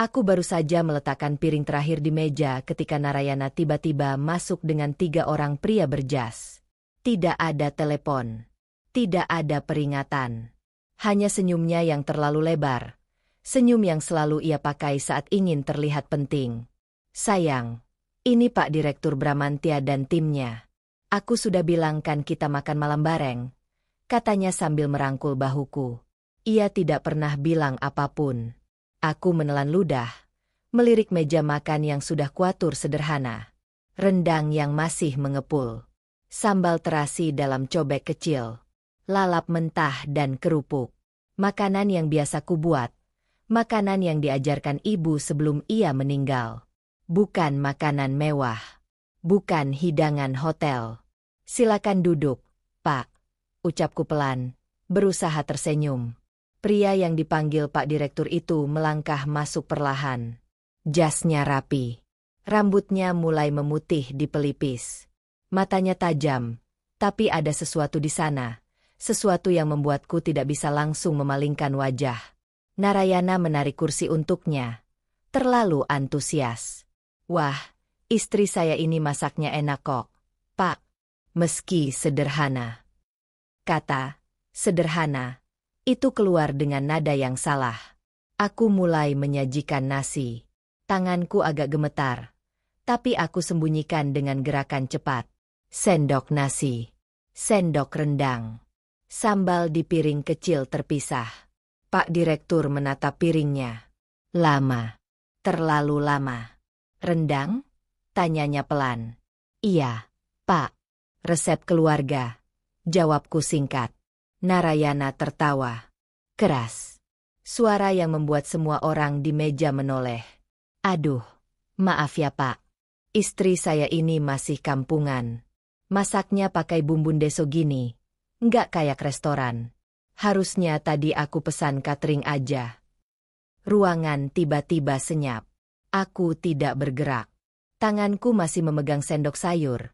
Aku baru saja meletakkan piring terakhir di meja ketika Narayana tiba-tiba masuk dengan 3 orang pria berjas. Tidak ada telepon. Tidak ada peringatan. Hanya senyumnya yang terlalu lebar. Senyum yang selalu ia pakai saat ingin terlihat penting. Sayang, ini Pak Direktur Bramantya dan timnya. Aku sudah bilang kan kita makan malam bareng, katanya sambil merangkul bahuku. Ia tidak pernah bilang apapun. Aku menelan ludah, melirik meja makan yang sudah kuatur sederhana. Rendang yang masih mengepul. Sambal terasi dalam cobek kecil. Lalap mentah dan kerupuk. Makanan yang biasa kubuat. Makanan yang diajarkan ibu sebelum ia meninggal. Bukan makanan mewah. Bukan hidangan hotel. Silakan duduk, Pak. Ucapku pelan, berusaha tersenyum. Pria yang dipanggil Pak Direktur itu melangkah masuk perlahan. Jasnya rapi. Rambutnya mulai memutih di pelipis. Matanya tajam, tapi ada sesuatu di sana. Sesuatu yang membuatku tidak bisa langsung memalingkan wajah. Narayana menarik kursi untuknya. Terlalu antusias. Wah, istri saya ini masaknya enak kok, Pak. Meski sederhana. Kata, sederhana. Itu keluar dengan nada yang salah. Aku mulai menyajikan nasi. Tanganku agak gemetar. Tapi aku sembunyikan dengan gerakan cepat. Sendok nasi. Sendok rendang. Sambal di piring kecil terpisah. Pak Direktur menatap piringnya. Lama. Terlalu lama. Rendang? Tanyanya pelan. Iya, Pak. Resep keluarga. Jawabku singkat. Narayana tertawa. Keras. Suara yang membuat semua orang di meja menoleh. Aduh, maaf ya Pak. Istri saya ini masih kampungan. Masaknya pakai bumbu deso gini. Nggak kayak restoran. Harusnya tadi aku pesan catering aja. Ruangan tiba-tiba senyap. Aku tidak bergerak. Tanganku masih memegang sendok sayur.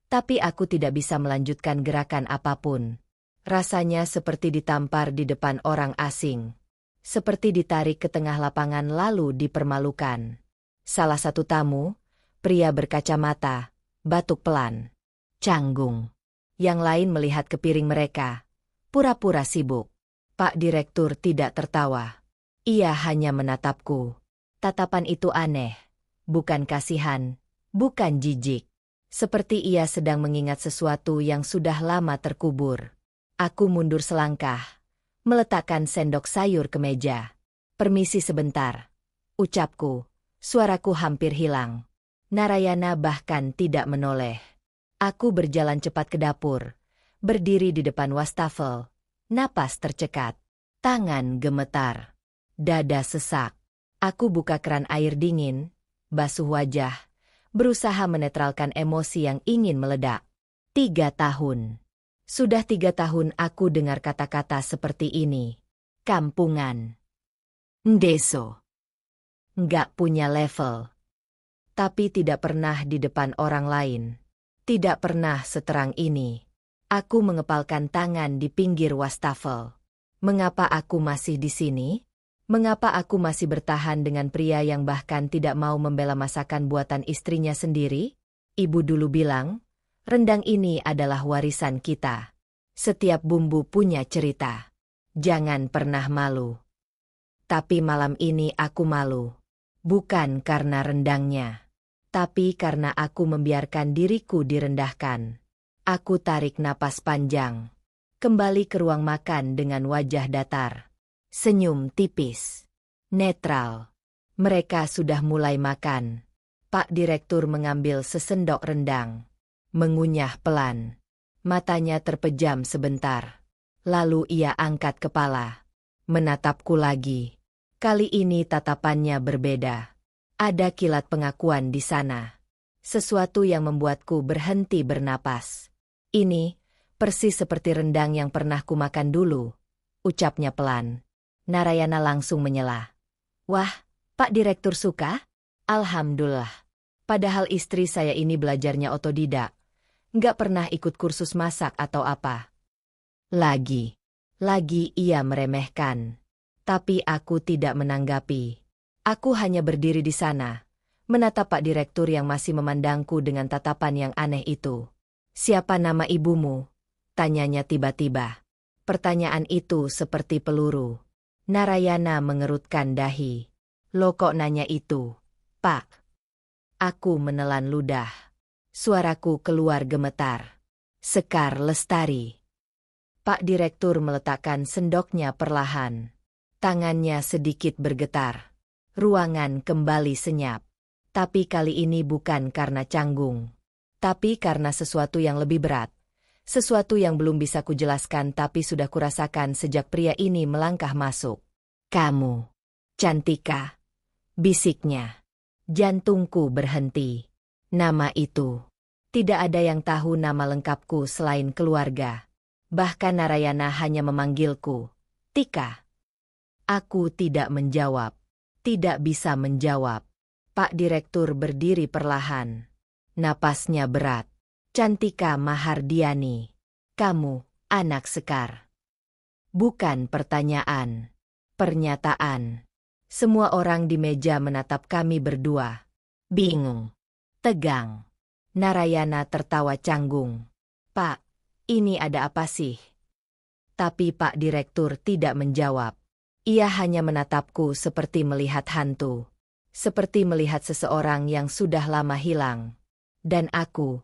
Tapi aku tidak bisa melanjutkan gerakan apapun. Rasanya seperti ditampar di depan orang asing. Seperti ditarik ke tengah lapangan lalu dipermalukan. Salah satu tamu, pria berkacamata, batuk pelan. Canggung. Yang lain melihat ke piring mereka. Pura-pura sibuk. Pak Direktur tidak tertawa. Ia hanya menatapku. Tatapan itu aneh. Bukan kasihan. Bukan jijik. Seperti ia sedang mengingat sesuatu yang sudah lama terkubur. Aku mundur selangkah, meletakkan sendok sayur ke meja. Permisi sebentar, ucapku, suaraku hampir hilang. Narayana bahkan tidak menoleh. Aku berjalan cepat ke dapur, berdiri di depan wastafel, napas tercekat, tangan gemetar, dada sesak. Aku buka keran air dingin, basuh wajah, berusaha menetralkan emosi yang ingin meledak. 3 tahun. Sudah 3 tahun aku dengar kata-kata seperti ini. Kampungan. Ndeso. Nggak punya level. Tapi tidak pernah di depan orang lain. Tidak pernah seterang ini. Aku mengepalkan tangan di pinggir wastafel. Mengapa aku masih di sini? Mengapa aku masih bertahan dengan pria yang bahkan tidak mau membela masakan buatan istrinya sendiri? Ibu dulu bilang, rendang ini adalah warisan kita. Setiap bumbu punya cerita. Jangan pernah malu. Tapi malam ini aku malu. Bukan karena rendangnya. Tapi karena aku membiarkan diriku direndahkan. Aku tarik napas panjang. Kembali ke ruang makan dengan wajah datar. Senyum tipis. Netral. Mereka sudah mulai makan. Pak Direktur mengambil sesendok rendang. Mengunyah pelan. Matanya terpejam sebentar. Lalu ia angkat kepala. Menatapku lagi. Kali ini tatapannya berbeda. Ada kilat pengakuan di sana. Sesuatu yang membuatku berhenti bernapas. Ini, persis seperti rendang yang pernah kumakan dulu. Ucapnya pelan. Narayana langsung menyela. Wah, Pak Direktur suka? Alhamdulillah. Padahal istri saya ini belajarnya otodidak. Nggak pernah ikut kursus masak atau apa. Lagi ia meremehkan. Tapi aku tidak menanggapi. Aku hanya berdiri di sana, menatap Pak Direktur yang masih memandangku dengan tatapan yang aneh itu. "Siapa nama ibumu?" tanyanya tiba-tiba. Pertanyaan itu seperti peluru. Narayana mengerutkan dahi. "Lo kok nanya itu, Pak?" Aku menelan ludah. Suaraku keluar gemetar. "Sekar Lestari." Pak Direktur meletakkan sendoknya perlahan. Tangannya sedikit bergetar. Ruangan kembali senyap. Tapi kali ini bukan karena canggung. Tapi karena sesuatu yang lebih berat. Sesuatu yang belum bisa kujelaskan tapi sudah kurasakan sejak pria ini melangkah masuk. "Kamu, Cantika," bisiknya. Jantungku berhenti. Nama itu. Tidak ada yang tahu nama lengkapku selain keluarga. Bahkan Narayana hanya memanggilku Tika. Aku tidak menjawab. Tidak bisa menjawab. Pak Direktur berdiri perlahan. Napasnya berat. "Cantika Mahardiani. Kamu, anak Sekar." Bukan pertanyaan. Pernyataan. Semua orang di meja menatap kami berdua. Bingung. Tegang. Narayana tertawa canggung. "Pak, ini ada apa sih?" Tapi Pak Direktur tidak menjawab. Ia hanya menatapku seperti melihat hantu. Seperti melihat seseorang yang sudah lama hilang. Dan aku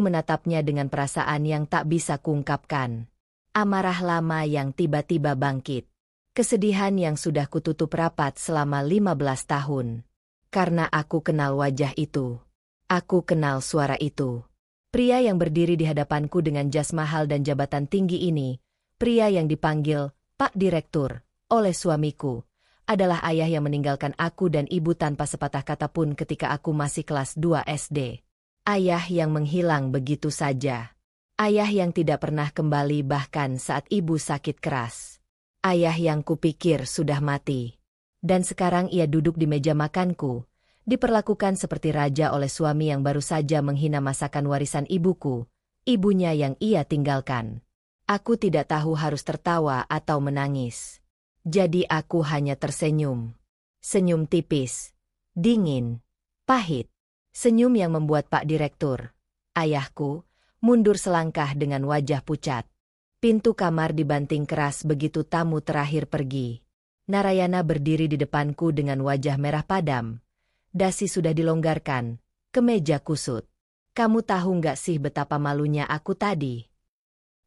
menatapnya dengan perasaan yang tak bisa kuungkapkan. Amarah lama yang tiba-tiba bangkit. Kesedihan yang sudah kututup rapat selama 15 tahun. Karena aku kenal wajah itu. Aku kenal suara itu. Pria yang berdiri di hadapanku dengan jas mahal dan jabatan tinggi ini, pria yang dipanggil Pak Direktur oleh suamiku, adalah ayah yang meninggalkan aku dan ibu tanpa sepatah kata pun ketika aku masih kelas 2 SD. Ayah yang menghilang begitu saja. Ayah yang tidak pernah kembali bahkan saat ibu sakit keras. Ayah yang kupikir sudah mati. Dan sekarang ia duduk di meja makanku, diperlakukan seperti raja oleh suami yang baru saja menghina masakan warisan ibuku, ibunya yang ia tinggalkan. Aku tidak tahu harus tertawa atau menangis. Jadi aku hanya tersenyum. Senyum tipis, dingin, pahit. Senyum yang membuat Pak Direktur, ayahku, mundur selangkah dengan wajah pucat. Pintu kamar dibanting keras begitu tamu terakhir pergi. Narayana berdiri di depanku dengan wajah merah padam. Dasi sudah dilonggarkan, kemeja kusut. "Kamu tahu nggak sih betapa malunya aku tadi?"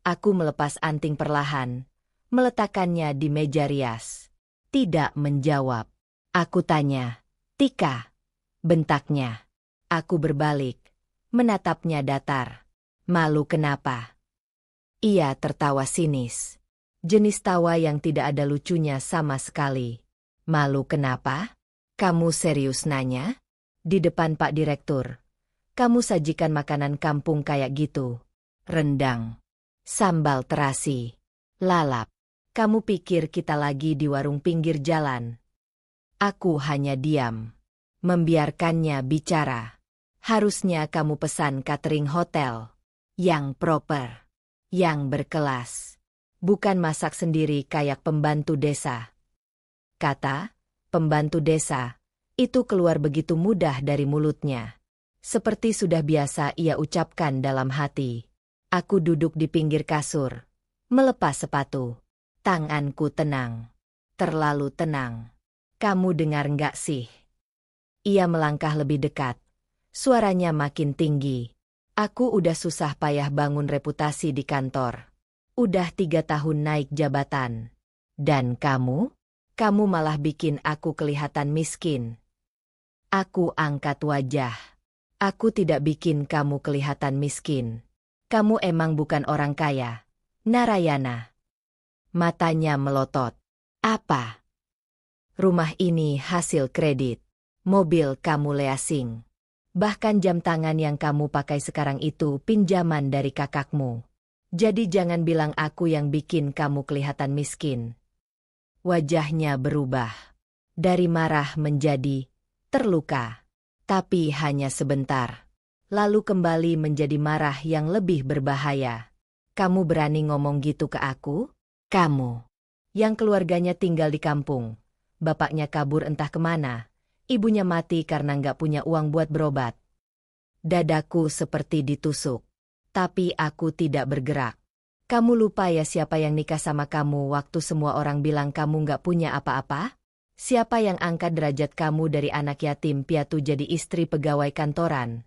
Aku melepas anting perlahan, meletakkannya di meja rias. Tidak menjawab. Aku tanya, "Tika?" Bentaknya. Aku berbalik, menatapnya datar. "Malu kenapa?" Ia tertawa sinis. Jenis tawa yang tidak ada lucunya sama sekali. "Malu kenapa? Kamu serius nanya?" Di depan Pak Direktur. "Kamu sajikan makanan kampung kayak gitu. Rendang, sambal terasi, lalap. Kamu pikir kita lagi di warung pinggir jalan?" Aku hanya diam. Membiarkannya bicara. "Harusnya kamu pesan catering hotel. Yang proper. Yang berkelas. Bukan masak sendiri kayak pembantu desa." Kata pembantu desa itu keluar begitu mudah dari mulutnya. Seperti sudah biasa ia ucapkan dalam hati. Aku duduk di pinggir kasur, melepas sepatu. Tanganku tenang. Terlalu tenang. "Kamu dengar nggak sih?" Ia melangkah lebih dekat. Suaranya makin tinggi. "Aku udah susah payah bangun reputasi di kantor. Udah 3 tahun naik jabatan. Dan kamu? Kamu malah bikin aku kelihatan miskin." Aku angkat wajah. "Aku tidak bikin kamu kelihatan miskin. Kamu emang bukan orang kaya, Narayana." Matanya melotot. "Apa? Rumah ini hasil kredit. Mobil kamu leasing. Bahkan jam tangan yang kamu pakai sekarang itu pinjaman dari kakakmu. Jadi jangan bilang aku yang bikin kamu kelihatan miskin." Wajahnya berubah. Dari marah menjadi terluka. Tapi hanya sebentar. Lalu kembali menjadi marah yang lebih berbahaya. "Kamu berani ngomong gitu ke aku? Kamu, yang keluarganya tinggal di kampung, bapaknya kabur entah kemana, ibunya mati karena nggak punya uang buat berobat. Dadaku seperti ditusuk. Tapi aku tidak bergerak. Kamu lupa ya siapa yang nikah sama kamu waktu semua orang bilang kamu nggak punya apa-apa? Siapa yang angkat derajat kamu dari anak yatim piatu jadi istri pegawai kantoran?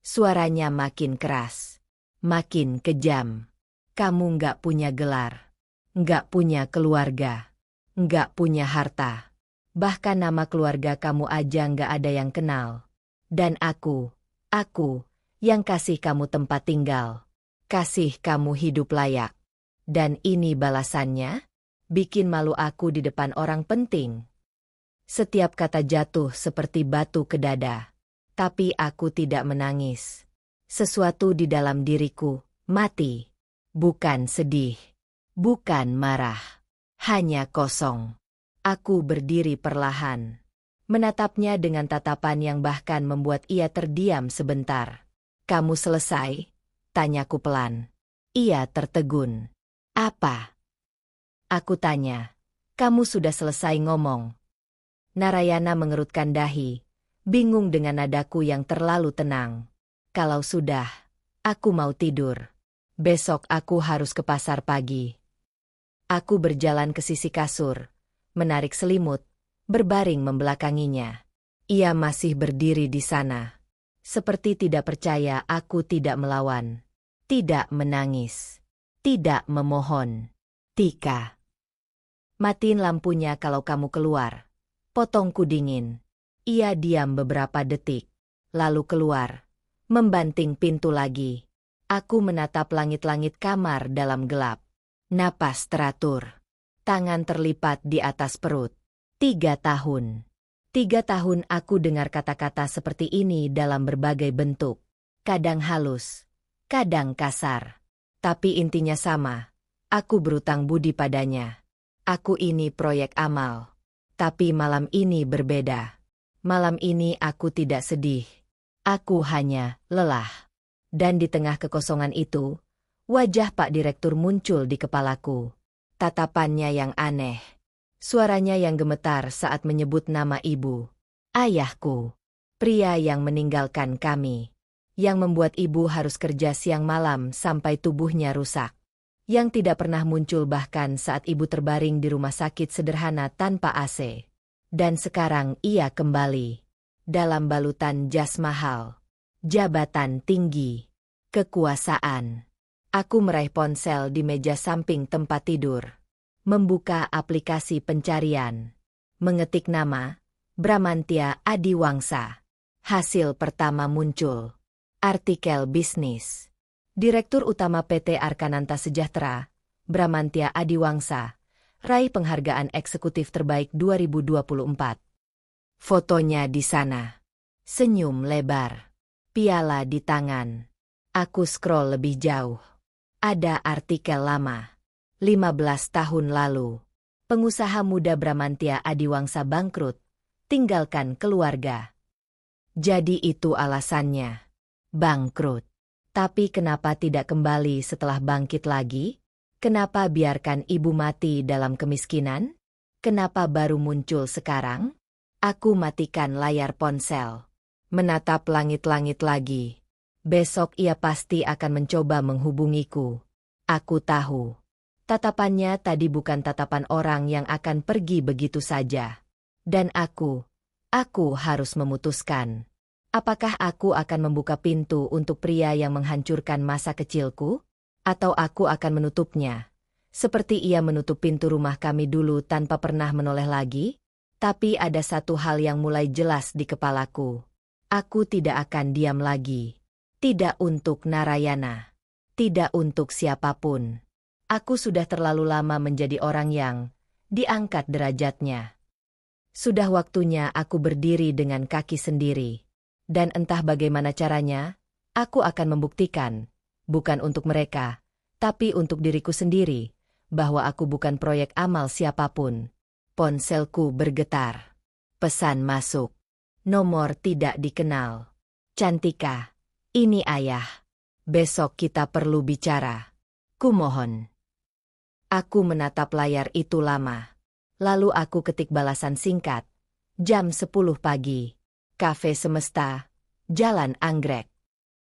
Suaranya makin keras. Makin kejam. Kamu nggak punya gelar. Nggak punya keluarga. Nggak punya harta. Bahkan nama keluarga kamu aja nggak ada yang kenal. Dan aku, yang kasih kamu tempat tinggal. Kasih kamu hidup layak. Dan ini balasannya? Bikin malu aku di depan orang penting. Setiap kata jatuh seperti batu ke dada. Tapi aku tidak menangis. Sesuatu di dalam diriku mati. Bukan sedih. Bukan marah. Hanya kosong. Aku berdiri perlahan. Menatapnya dengan tatapan yang bahkan membuat ia terdiam sebentar. Kamu selesai? Tanyaku pelan. Ia tertegun. Apa? Aku tanya. Kamu sudah selesai ngomong. Narayana mengerutkan dahi, bingung dengan nadaku yang terlalu tenang. Kalau sudah, aku mau tidur. Besok aku harus ke pasar pagi. Aku berjalan ke sisi kasur, menarik selimut, berbaring membelakanginya. Ia masih berdiri di sana. Seperti tidak percaya aku tidak melawan. Tidak menangis. Tidak memohon. Tika. Matiin lampunya kalau kamu keluar. Potongku dingin. Ia diam beberapa detik. Lalu keluar. Membanting pintu lagi. Aku menatap langit-langit kamar dalam gelap. Napas teratur. Tangan terlipat di atas perut. 3 tahun. 3 tahun aku dengar kata-kata seperti ini dalam berbagai bentuk. Kadang halus, kadang kasar. Tapi intinya sama. Aku berutang budi padanya. Aku ini proyek amal. Tapi malam ini berbeda. Malam ini aku tidak sedih. Aku hanya lelah. Dan di tengah kekosongan itu, wajah Pak Direktur muncul di kepalaku. Tatapannya yang aneh. Suaranya yang gemetar saat menyebut nama ibu. Ayahku. Pria yang meninggalkan kami. Yang membuat ibu harus kerja siang malam sampai tubuhnya rusak. Yang tidak pernah muncul bahkan saat ibu terbaring di rumah sakit sederhana tanpa AC. Dan sekarang ia kembali. Dalam balutan jas mahal. Jabatan tinggi. Kekuasaan. Aku meraih ponsel di meja samping tempat tidur. Membuka aplikasi pencarian. Mengetik nama, Bramantya Adiwangsa. Hasil pertama muncul. Artikel bisnis. Direktur Utama PT Arkananta Sejahtera, Bramantya Adiwangsa, raih penghargaan eksekutif terbaik 2024. Fotonya di sana. Senyum lebar. Piala di tangan. Aku scroll lebih jauh. Ada artikel lama. 15 tahun lalu, pengusaha muda Bramantya Adiwangsa bangkrut, tinggalkan keluarga. Jadi itu alasannya. Bangkrut. Tapi kenapa tidak kembali setelah bangkit lagi? Kenapa biarkan ibu mati dalam kemiskinan? Kenapa baru muncul sekarang? Aku matikan layar ponsel. Menatap langit-langit lagi. Besok ia pasti akan mencoba menghubungiku. Aku tahu. Tatapannya tadi bukan tatapan orang yang akan pergi begitu saja. Dan aku harus memutuskan. Apakah aku akan membuka pintu untuk pria yang menghancurkan masa kecilku? Atau aku akan menutupnya? Seperti ia menutup pintu rumah kami dulu tanpa pernah menoleh lagi? Tapi ada satu hal yang mulai jelas di kepalaku. Aku tidak akan diam lagi. Tidak untuk Narayana. Tidak untuk siapapun. Aku sudah terlalu lama menjadi orang yang diangkat derajatnya. Sudah waktunya aku berdiri dengan kaki sendiri. Dan entah bagaimana caranya, aku akan membuktikan, bukan untuk mereka, tapi untuk diriku sendiri, bahwa aku bukan proyek amal siapapun. Ponselku bergetar. Pesan masuk. Nomor tidak dikenal. Cantika, ini ayah. Besok kita perlu bicara. Kumohon. Aku menatap layar itu lama. Lalu aku ketik balasan singkat. Jam 10 pagi. Cafe Semesta, Jalan Anggrek.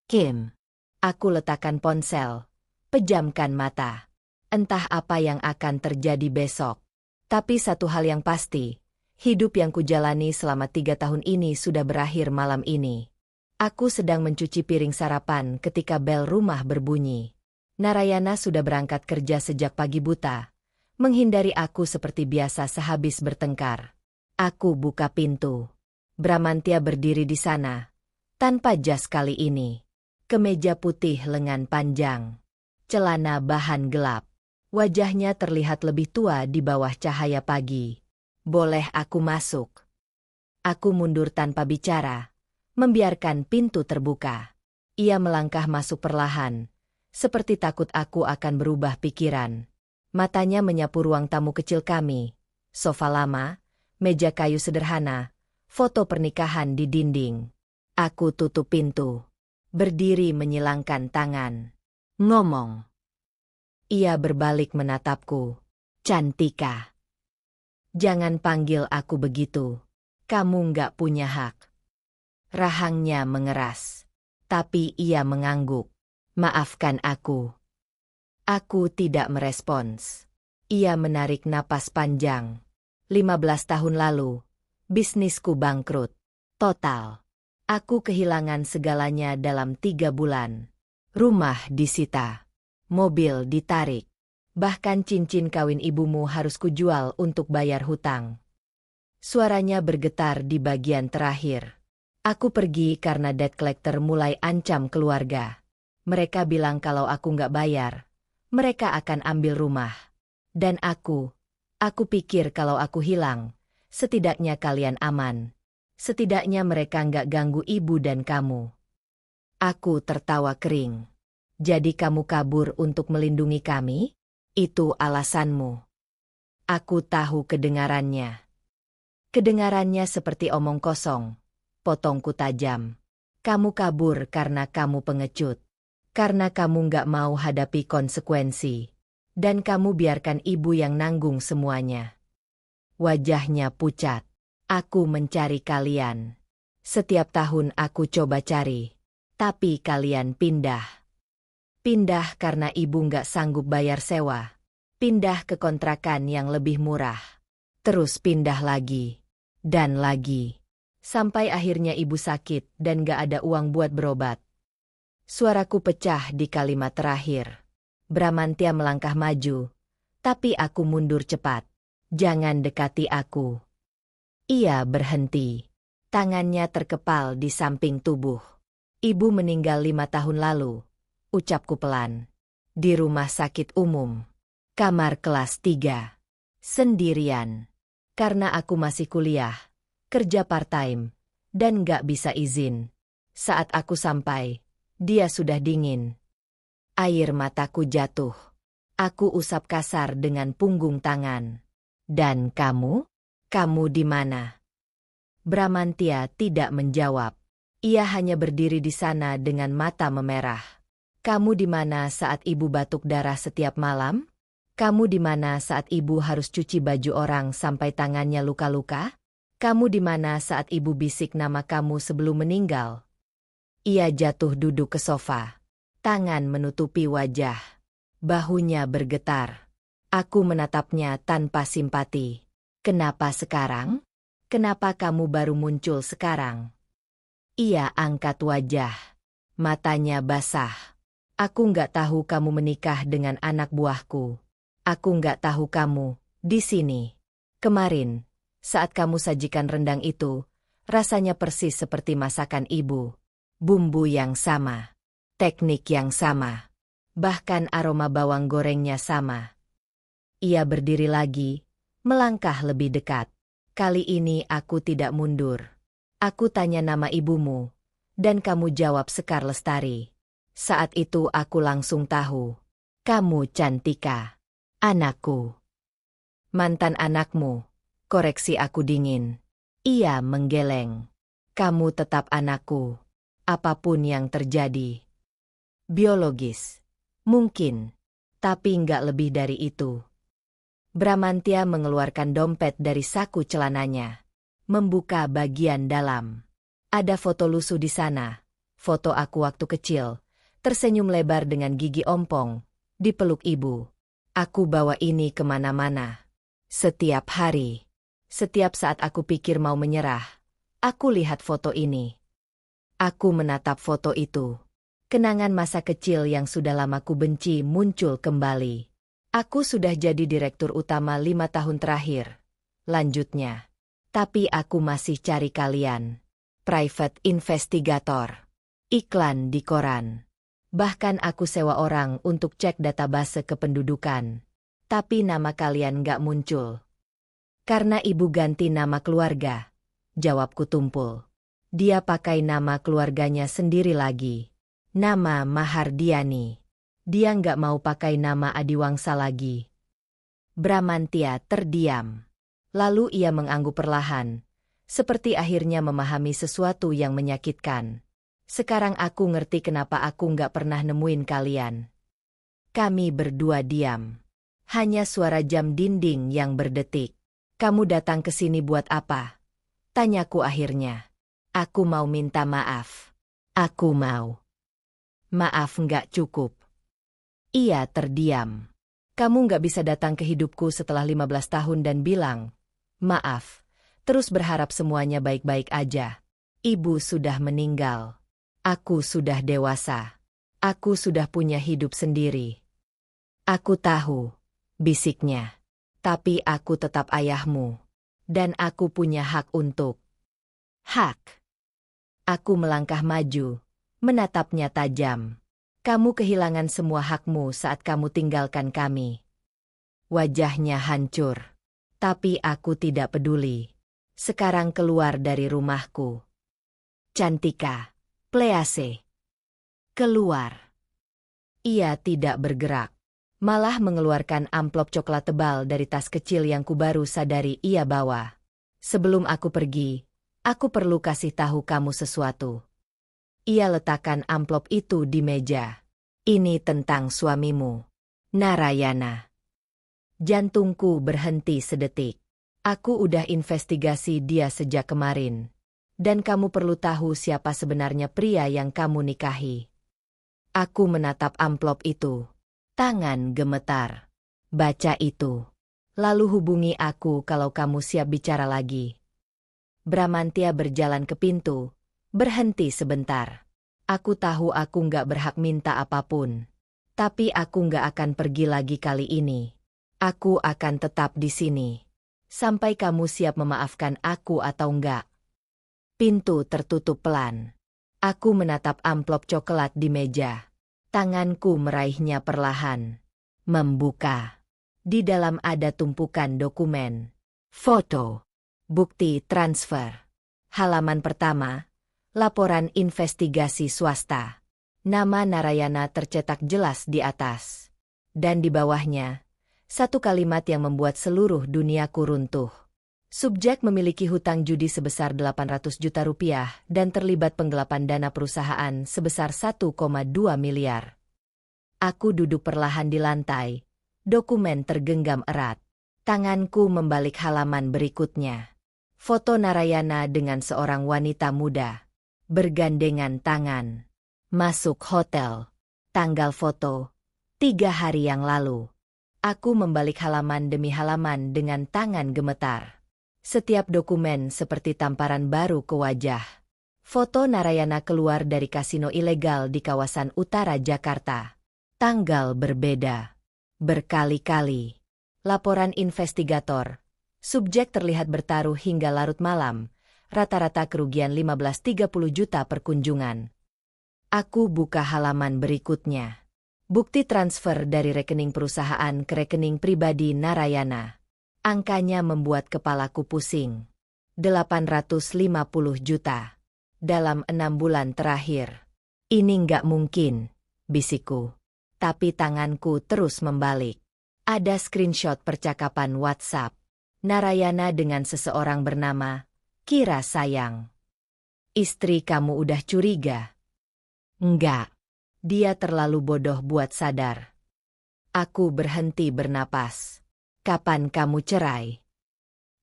Kim. Aku letakkan ponsel. Pejamkan mata. Entah apa yang akan terjadi besok. Tapi satu hal yang pasti. Hidup yang kujalani selama 3 tahun ini sudah berakhir malam ini. Aku sedang mencuci piring sarapan ketika bel rumah berbunyi. Narayana sudah berangkat kerja sejak pagi buta. Menghindari aku seperti biasa sehabis bertengkar. Aku buka pintu. Bramantya berdiri di sana. Tanpa jas kali ini. Kemeja putih lengan panjang. Celana bahan gelap. Wajahnya terlihat lebih tua di bawah cahaya pagi. Boleh aku masuk? Aku mundur tanpa bicara. Membiarkan pintu terbuka. Ia melangkah masuk perlahan. Seperti takut aku akan berubah pikiran. Matanya menyapu ruang tamu kecil kami. Sofa lama, meja kayu sederhana, foto pernikahan di dinding. Aku tutup pintu. Berdiri menyilangkan tangan. Ngomong. Ia berbalik menatapku. Cantika. Jangan panggil aku begitu. Kamu nggak punya hak. Rahangnya mengeras. Tapi ia mengangguk. Maafkan aku. Aku tidak merespons. Ia menarik napas panjang. 15 tahun lalu, bisnisku bangkrut. Total. Aku kehilangan segalanya dalam 3 bulan. Rumah disita. Mobil ditarik. Bahkan cincin kawin ibumu harus kujual untuk bayar hutang. Suaranya bergetar di bagian terakhir. Aku pergi karena debt collector mulai ancam keluarga. Mereka bilang kalau aku nggak bayar, mereka akan ambil rumah. Dan aku pikir kalau aku hilang, setidaknya kalian aman. Setidaknya mereka nggak ganggu ibu dan kamu. Aku tertawa kering. Jadi kamu kabur untuk melindungi kami? Itu alasanmu. Aku tahu kedengarannya. Kedengarannya seperti omong kosong. Potongku tajam. Kamu kabur karena kamu pengecut. Karena kamu nggak mau hadapi konsekuensi. Dan kamu biarkan ibu yang nanggung semuanya. Wajahnya pucat. Aku mencari kalian. Setiap tahun aku coba cari. Tapi kalian pindah. Pindah karena ibu nggak sanggup bayar sewa. Pindah ke kontrakan yang lebih murah. Terus pindah lagi. Dan lagi. Sampai akhirnya ibu sakit dan nggak ada uang buat berobat. Suaraku pecah di kalimat terakhir. Bramantya melangkah maju. Tapi aku mundur cepat. Jangan dekati aku. Ia berhenti. Tangannya terkepal di samping tubuh. Ibu meninggal 5 tahun lalu. Ucapku pelan. Di rumah sakit umum. Kamar kelas 3. Sendirian. Karena aku masih kuliah. Kerja part-time. Dan gak bisa izin. Saat aku sampai, dia sudah dingin. Air mataku jatuh. Aku usap kasar dengan punggung tangan. Dan kamu? Kamu di mana? Bramantya tidak menjawab. Ia hanya berdiri di sana dengan mata memerah. Kamu di mana saat ibu batuk darah setiap malam? Kamu di mana saat ibu harus cuci baju orang sampai tangannya luka-luka? Kamu di mana saat ibu bisik nama kamu sebelum meninggal? Ia jatuh duduk ke sofa. Tangan menutupi wajah. Bahunya bergetar. Aku menatapnya tanpa simpati. Kenapa sekarang? Kenapa kamu baru muncul sekarang? Ia angkat wajah. Matanya basah. Aku nggak tahu kamu menikah dengan anak buahku. Aku nggak tahu kamu di sini. Kemarin, saat kamu sajikan rendang itu, rasanya persis seperti masakan ibu. Bumbu yang sama. Teknik yang sama. Bahkan aroma bawang gorengnya sama. Ia berdiri lagi, melangkah lebih dekat. Kali ini aku tidak mundur. Aku tanya nama ibumu, dan kamu jawab Sekar Lestari. Saat itu aku langsung tahu. Kamu Cantika. Anakku. Mantan anakmu. Koreksi aku dingin. Ia menggeleng. Kamu tetap anakku. Apapun yang terjadi. Biologis. Mungkin. Tapi nggak lebih dari itu. Bramantya mengeluarkan dompet dari saku celananya. Membuka bagian dalam. Ada foto lusuh di sana. Foto aku waktu kecil. Tersenyum lebar dengan gigi ompong. Dipeluk ibu. Aku bawa ini kemana-mana. Setiap hari. Setiap saat aku pikir mau menyerah. Aku lihat foto ini. Aku menatap foto itu. Kenangan masa kecil yang sudah lama ku benci muncul kembali. Aku sudah jadi direktur utama 5 tahun terakhir. Lanjutnya. Tapi aku masih cari kalian. Private investigator. Iklan di koran. Bahkan aku sewa orang untuk cek database kependudukan. Tapi nama kalian gak muncul. Karena ibu ganti nama keluarga. Jawabku tumpul. Dia pakai nama keluarganya sendiri lagi. Nama Mahardiani. Dia nggak mau pakai nama Adiwangsa lagi. Bramantya terdiam. Lalu ia mengangguk perlahan. Seperti akhirnya memahami sesuatu yang menyakitkan. Sekarang aku ngerti kenapa aku nggak pernah nemuin kalian. Kami berdua diam. Hanya suara jam dinding yang berdetik. Kamu datang ke sini buat apa? Tanyaku akhirnya. Aku mau minta maaf. Aku mau. Maaf nggak cukup. Ia terdiam. Kamu nggak bisa datang ke hidupku setelah 15 tahun dan bilang, maaf, terus berharap semuanya baik-baik aja. Ibu sudah meninggal. Aku sudah dewasa. Aku sudah punya hidup sendiri. Aku tahu, bisiknya. Tapi aku tetap ayahmu. Dan aku punya hak untuk. Hak. Aku melangkah maju, menatapnya tajam. Kamu kehilangan semua hakmu saat kamu tinggalkan kami. Wajahnya hancur. Tapi aku tidak peduli. Sekarang keluar dari rumahku. Cantika. Please. Keluar. Ia tidak bergerak. Malah mengeluarkan amplop coklat tebal dari tas kecil yang ku baru sadari ia bawa. Sebelum aku pergi, aku perlu kasih tahu kamu sesuatu. Ia letakkan amplop itu di meja. Ini tentang suamimu, Narayana. Jantungku berhenti sedetik. Aku udah investigasi dia sejak kemarin. Dan kamu perlu tahu siapa sebenarnya pria yang kamu nikahi. Aku menatap amplop itu. Tangan gemetar. Baca itu. Lalu hubungi aku kalau kamu siap bicara lagi. Bramantya berjalan ke pintu. Berhenti sebentar. Aku tahu aku nggak berhak minta apapun. Tapi aku nggak akan pergi lagi kali ini. Aku akan tetap di sini. Sampai kamu siap memaafkan aku atau enggak. Pintu tertutup pelan. Aku menatap amplop coklat di meja. Tanganku meraihnya perlahan. Membuka. Di dalam ada tumpukan dokumen. Foto. Bukti transfer. Halaman pertama. Laporan investigasi swasta. Nama Narayana tercetak jelas di atas. Dan di bawahnya, satu kalimat yang membuat seluruh duniaku runtuh. Subjek memiliki hutang judi sebesar 800 juta rupiah dan terlibat penggelapan dana perusahaan sebesar 1,2 miliar. Aku duduk perlahan di lantai. Dokumen tergenggam erat. Tanganku membalik halaman berikutnya. Foto Narayana dengan seorang wanita muda. Bergandengan tangan. Masuk hotel. Tanggal foto. 3 hari yang lalu. Aku membalik halaman demi halaman dengan tangan gemetar. Setiap dokumen seperti tamparan baru ke wajah. Foto Narayana keluar dari kasino ilegal di kawasan utara Jakarta. Tanggal berbeda. Berkali-kali. Laporan investigator. Subjek terlihat bertaruh hingga larut malam. Rata-rata kerugian 15-30 juta per kunjungan. Aku buka halaman berikutnya. Bukti transfer dari rekening perusahaan ke rekening pribadi Narayana. Angkanya membuat kepalaku pusing. 850 juta. Dalam 6 bulan terakhir. Ini nggak mungkin, bisikku. Tapi tanganku terus membalik. Ada screenshot percakapan WhatsApp. Narayana dengan seseorang bernama Kira Sayang. Istri kamu udah curiga? Enggak. Dia terlalu bodoh buat sadar. Aku berhenti bernapas. Kapan kamu cerai?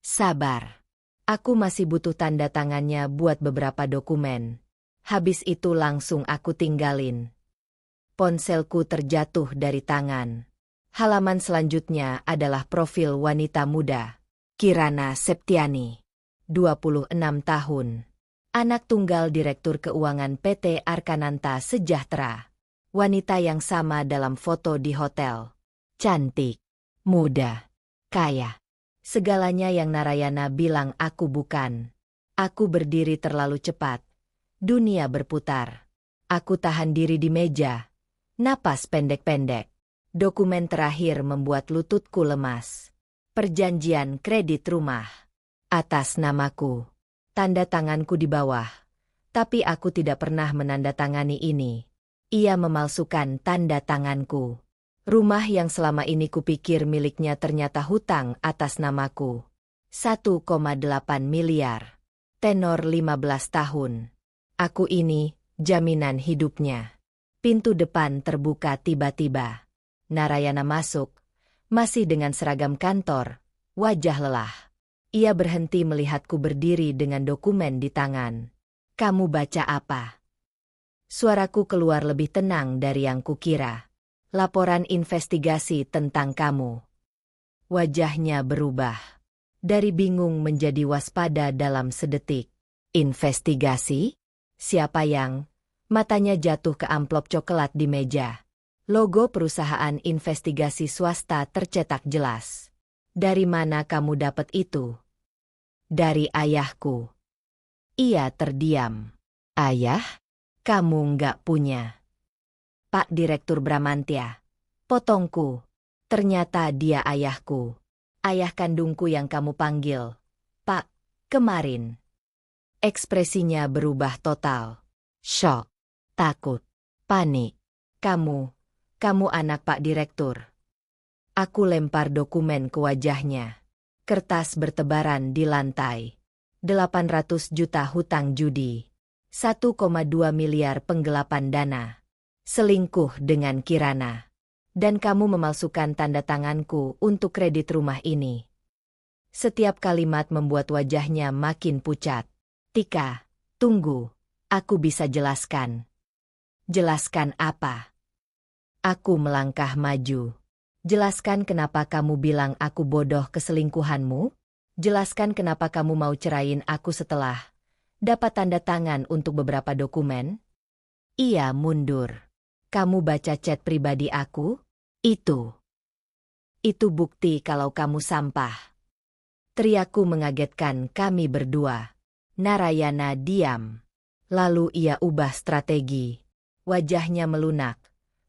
Sabar. Aku masih butuh tanda tangannya buat beberapa dokumen. Habis itu langsung aku tinggalin. Ponselku terjatuh dari tangan. Halaman selanjutnya adalah profil wanita muda. Kirana Septiani. 26 tahun. Anak tunggal Direktur Keuangan PT Arkananta Sejahtera. Wanita yang sama dalam foto di hotel. Cantik. Muda. Kaya. Segalanya yang Narayana bilang aku bukan. Aku berdiri terlalu cepat. Dunia berputar. Aku tahan diri di meja. Napas pendek-pendek. Dokumen terakhir membuat lututku lemas. Perjanjian kredit rumah. Atas namaku. Tanda tanganku di bawah. Tapi aku tidak pernah menandatangani ini. Ia memalsukan tanda tanganku. Rumah yang selama ini kupikir miliknya ternyata hutang atas namaku. 1,8 miliar. Tenor 15 tahun. Aku ini, jaminan hidupnya. Pintu depan terbuka tiba-tiba. Narayana masuk, masih dengan seragam kantor, wajah lelah. Ia berhenti melihatku berdiri dengan dokumen di tangan. Kamu baca apa? Suaraku keluar lebih tenang dari yang kukira. Laporan investigasi tentang kamu. Wajahnya berubah. Dari bingung menjadi waspada dalam sedetik. Investigasi? Siapa yang? Matanya jatuh ke amplop coklat di meja. Logo perusahaan investigasi swasta tercetak jelas. Dari mana kamu dapat itu? Dari ayahku. Ia terdiam. Ayah? Kamu nggak punya. Pak Direktur Bramantya. Potongku. Ternyata dia ayahku. Ayah kandungku yang kamu panggil. Pak, kemarin. Ekspresinya berubah total. Shock. Takut. Panik. Kamu anak Pak Direktur. Aku lempar dokumen ke wajahnya. Kertas bertebaran di lantai. 800 juta hutang judi. 1,2 miliar penggelapan dana. Selingkuh dengan Kirana. Dan kamu memalsukan tanda tanganku untuk kredit rumah ini. Setiap kalimat membuat wajahnya makin pucat. Tika, tunggu. Aku bisa jelaskan. Jelaskan apa? Aku melangkah maju. Jelaskan kenapa kamu bilang aku bodoh keselingkuhanmu? Jelaskan kenapa kamu mau cerain aku setelah dapat tanda tangan untuk beberapa dokumen? Ia mundur. Kamu baca chat pribadi aku? Itu bukti kalau kamu sampah. Teriakku mengagetkan kami berdua. Narayana diam. Lalu ia ubah strategi. Wajahnya melunak.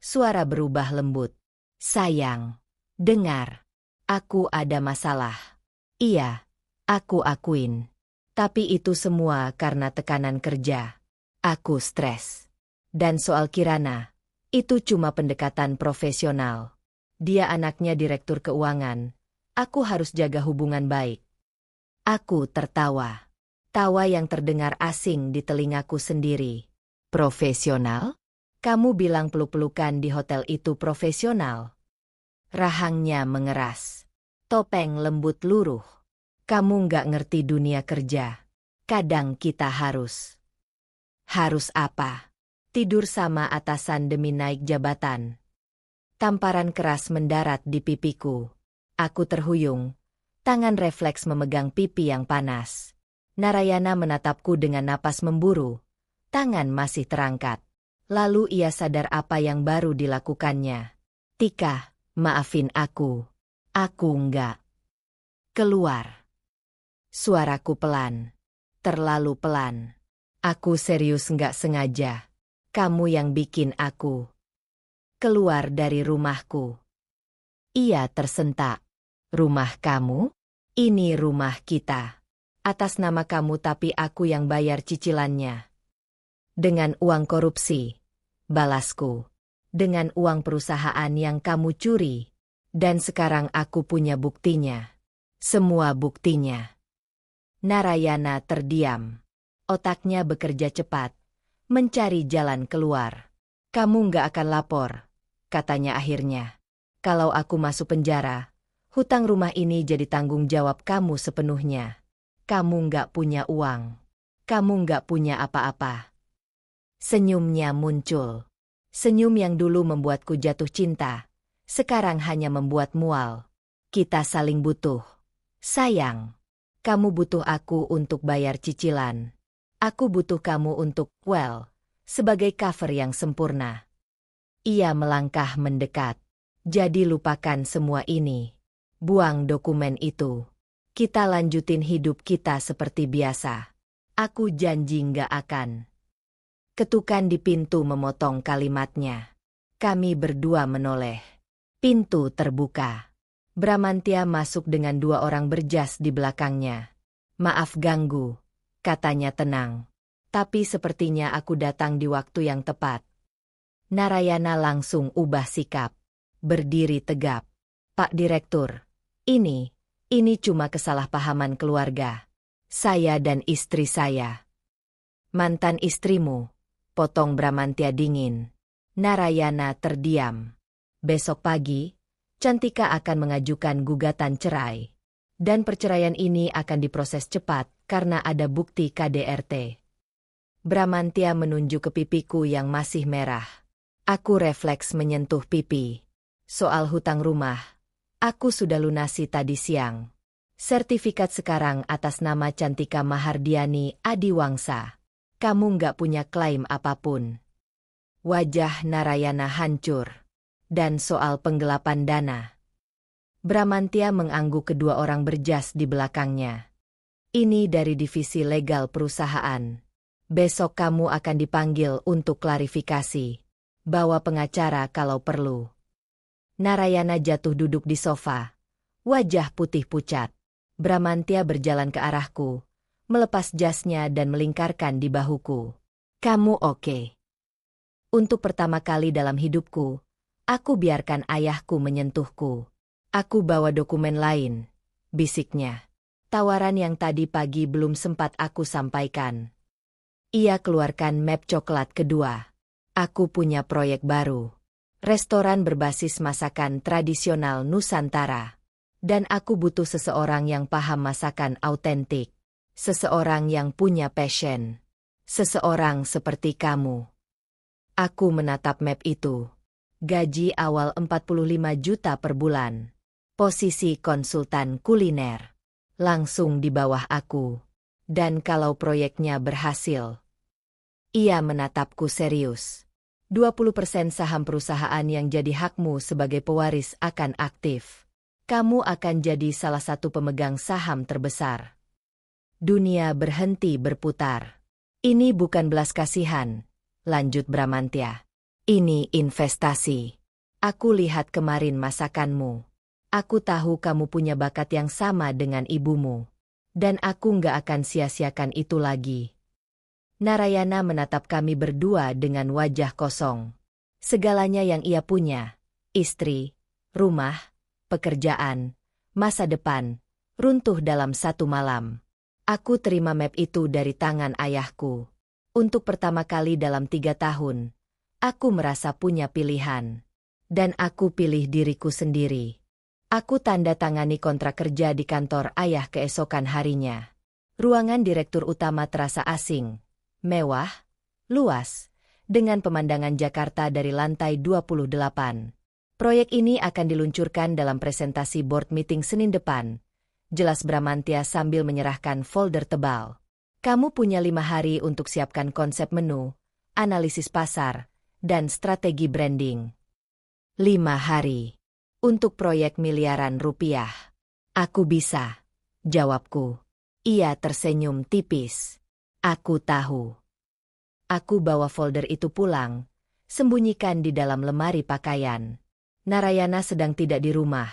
Suara berubah lembut. Sayang, dengar. Aku ada masalah. Iya, aku akuin. Tapi itu semua karena tekanan kerja. Aku stres. Dan soal Kirana, itu cuma pendekatan profesional. Dia anaknya Direktur Keuangan. Aku harus jaga hubungan baik. Aku tertawa. Tawa yang terdengar asing di telingaku sendiri. Profesional? Kamu bilang peluk-pelukan di hotel itu profesional? Rahangnya mengeras. Topeng lembut luruh. Kamu nggak ngerti dunia kerja. Kadang kita harus. Harus apa? Tidur sama atasan demi naik jabatan. Tamparan keras mendarat di pipiku. Aku terhuyung. Tangan refleks memegang pipi yang panas. Narayana menatapku dengan napas memburu. Tangan masih terangkat. Lalu ia sadar apa yang baru dilakukannya. Tika, maafin aku. Aku enggak. Keluar. Suaraku pelan. Terlalu pelan. Aku serius enggak sengaja. Kamu yang bikin aku keluar dari rumahku. Ia tersentak. Rumah kamu? Ini rumah kita. Atas nama kamu tapi aku yang bayar cicilannya. Dengan uang korupsi. Balasku. Dengan uang perusahaan yang kamu curi. Dan sekarang aku punya buktinya. Semua buktinya. Narayana terdiam. Otaknya bekerja cepat. Mencari jalan keluar. Kamu nggak akan lapor, katanya akhirnya. Kalau aku masuk penjara, Hutang rumah ini jadi tanggung jawab kamu sepenuhnya. Kamu nggak punya uang. Kamu nggak punya apa-apa. Senyumnya muncul. Senyum yang dulu membuatku jatuh cinta, sekarang hanya membuat mual. Kita saling butuh. Sayang, kamu butuh aku untuk bayar cicilan. Aku butuh kamu untuk, sebagai cover yang sempurna. Ia melangkah mendekat. Jadi lupakan semua ini. Buang dokumen itu. Kita lanjutin hidup kita seperti biasa. Aku janji nggak akan. Ketukan di pintu memotong kalimatnya. Kami berdua menoleh. Pintu terbuka. Bramantya masuk dengan 2 orang berjas di belakangnya. Maaf ganggu, katanya tenang. Tapi sepertinya aku datang di waktu yang tepat. Narayana langsung ubah sikap. Berdiri tegap. Pak Direktur, ini cuma kesalahpahaman keluarga. Saya dan istri saya. Mantan istrimu, potong Bramantya dingin. Narayana terdiam. Besok pagi, Cantika akan mengajukan gugatan cerai. Dan perceraian ini akan diproses cepat karena ada bukti KDRT. Bramantya menunjuk ke pipiku yang masih merah. Aku refleks menyentuh pipi. Soal hutang rumah, aku sudah lunasi tadi siang. Sertifikat sekarang atas nama Cantika Mahardiani Adiwangsa. Kamu nggak punya klaim apapun. Wajah Narayana hancur. Dan soal penggelapan dana. Bramantya mengangguk kedua orang berjas di belakangnya. Ini dari divisi legal perusahaan. Besok kamu akan dipanggil untuk klarifikasi. Bawa pengacara kalau perlu. Narayana jatuh duduk di sofa. Wajah putih pucat. Bramantya berjalan ke arahku, melepas jasnya dan melingkarkan di bahuku. Kamu oke? Untuk pertama kali dalam hidupku, aku biarkan ayahku menyentuhku. Aku bawa dokumen lain, bisiknya. Tawaran yang tadi pagi belum sempat aku sampaikan. Ia keluarkan map coklat kedua. Aku punya proyek baru. Restoran berbasis masakan tradisional Nusantara. Dan aku butuh seseorang yang paham masakan autentik. Seseorang yang punya passion. Seseorang seperti kamu. Aku menatap map itu. Gaji awal 45 juta per bulan. Posisi konsultan kuliner. Langsung di bawah aku. Dan kalau proyeknya berhasil. Ia menatapku serius. 20% saham perusahaan yang jadi hakmu sebagai pewaris akan aktif. Kamu akan jadi salah satu pemegang saham terbesar. Dunia berhenti berputar. Ini bukan belas kasihan, lanjut Bramantya. Ini investasi. Aku lihat kemarin masakanmu. Aku tahu kamu punya bakat yang sama dengan ibumu. Dan aku nggak akan sia-siakan itu lagi. Narayana menatap kami berdua dengan wajah kosong. Segalanya yang ia punya, istri, rumah, pekerjaan, masa depan, runtuh dalam satu malam. Aku terima map itu dari tangan ayahku. Untuk pertama kali dalam 3 tahun, aku merasa punya pilihan. Dan aku pilih diriku sendiri. Aku tanda tangani kontrak kerja di kantor ayah keesokan harinya. Ruangan direktur utama terasa asing. Mewah, luas, dengan pemandangan Jakarta dari lantai 28. Proyek ini akan diluncurkan dalam presentasi board meeting Senin depan, jelas Bramantya sambil menyerahkan folder tebal. Kamu punya 5 hari untuk siapkan konsep menu, analisis pasar, dan strategi branding. 5 hari. Untuk proyek miliaran rupiah. Aku bisa, jawabku. Ia tersenyum tipis. Aku tahu. Aku bawa folder itu pulang, sembunyikan di dalam lemari pakaian. Narayana sedang tidak di rumah,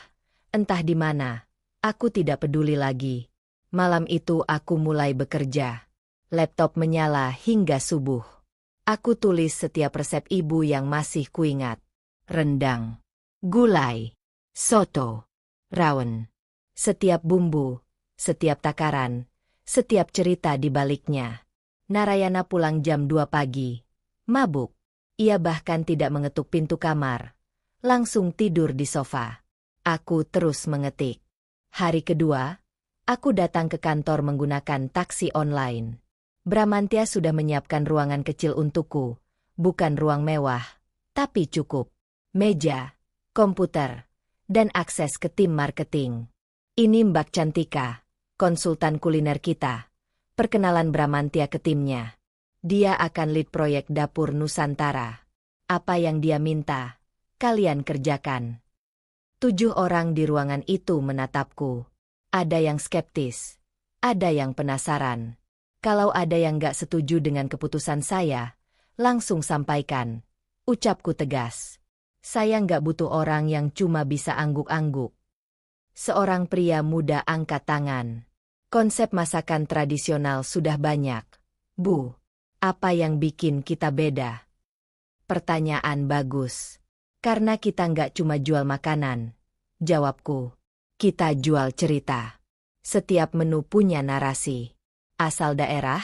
entah di mana, aku tidak peduli lagi. Malam itu aku mulai bekerja. Laptop menyala hingga subuh. Aku tulis setiap resep ibu yang masih kuingat. Rendang, gulai, soto, rawon. Setiap bumbu, setiap takaran, setiap cerita di baliknya. Narayana pulang jam 2 pagi. Mabuk. Ia bahkan tidak mengetuk pintu kamar. Langsung tidur di sofa. Aku terus mengetik. Hari kedua, aku datang ke kantor menggunakan taksi online. Bramantya sudah menyiapkan ruangan kecil untukku, bukan ruang mewah, tapi cukup. Meja, komputer, dan akses ke tim marketing. Ini Mbak Cantika, konsultan kuliner kita. Perkenalan Bramantya ke timnya. Dia akan lead proyek dapur Nusantara. Apa yang dia minta, kalian kerjakan. 7 orang di ruangan itu menatapku. Ada yang skeptis, ada yang penasaran. Kalau ada yang gak setuju dengan keputusan saya, langsung sampaikan. Ucapku tegas. Saya gak butuh orang yang cuma bisa angguk-angguk. Seorang pria muda angkat tangan. Konsep masakan tradisional sudah banyak. Bu, apa yang bikin kita beda? Pertanyaan bagus. Karena kita gak cuma jual makanan. Jawabku. Kita jual cerita. Setiap menu punya narasi. Asal daerah,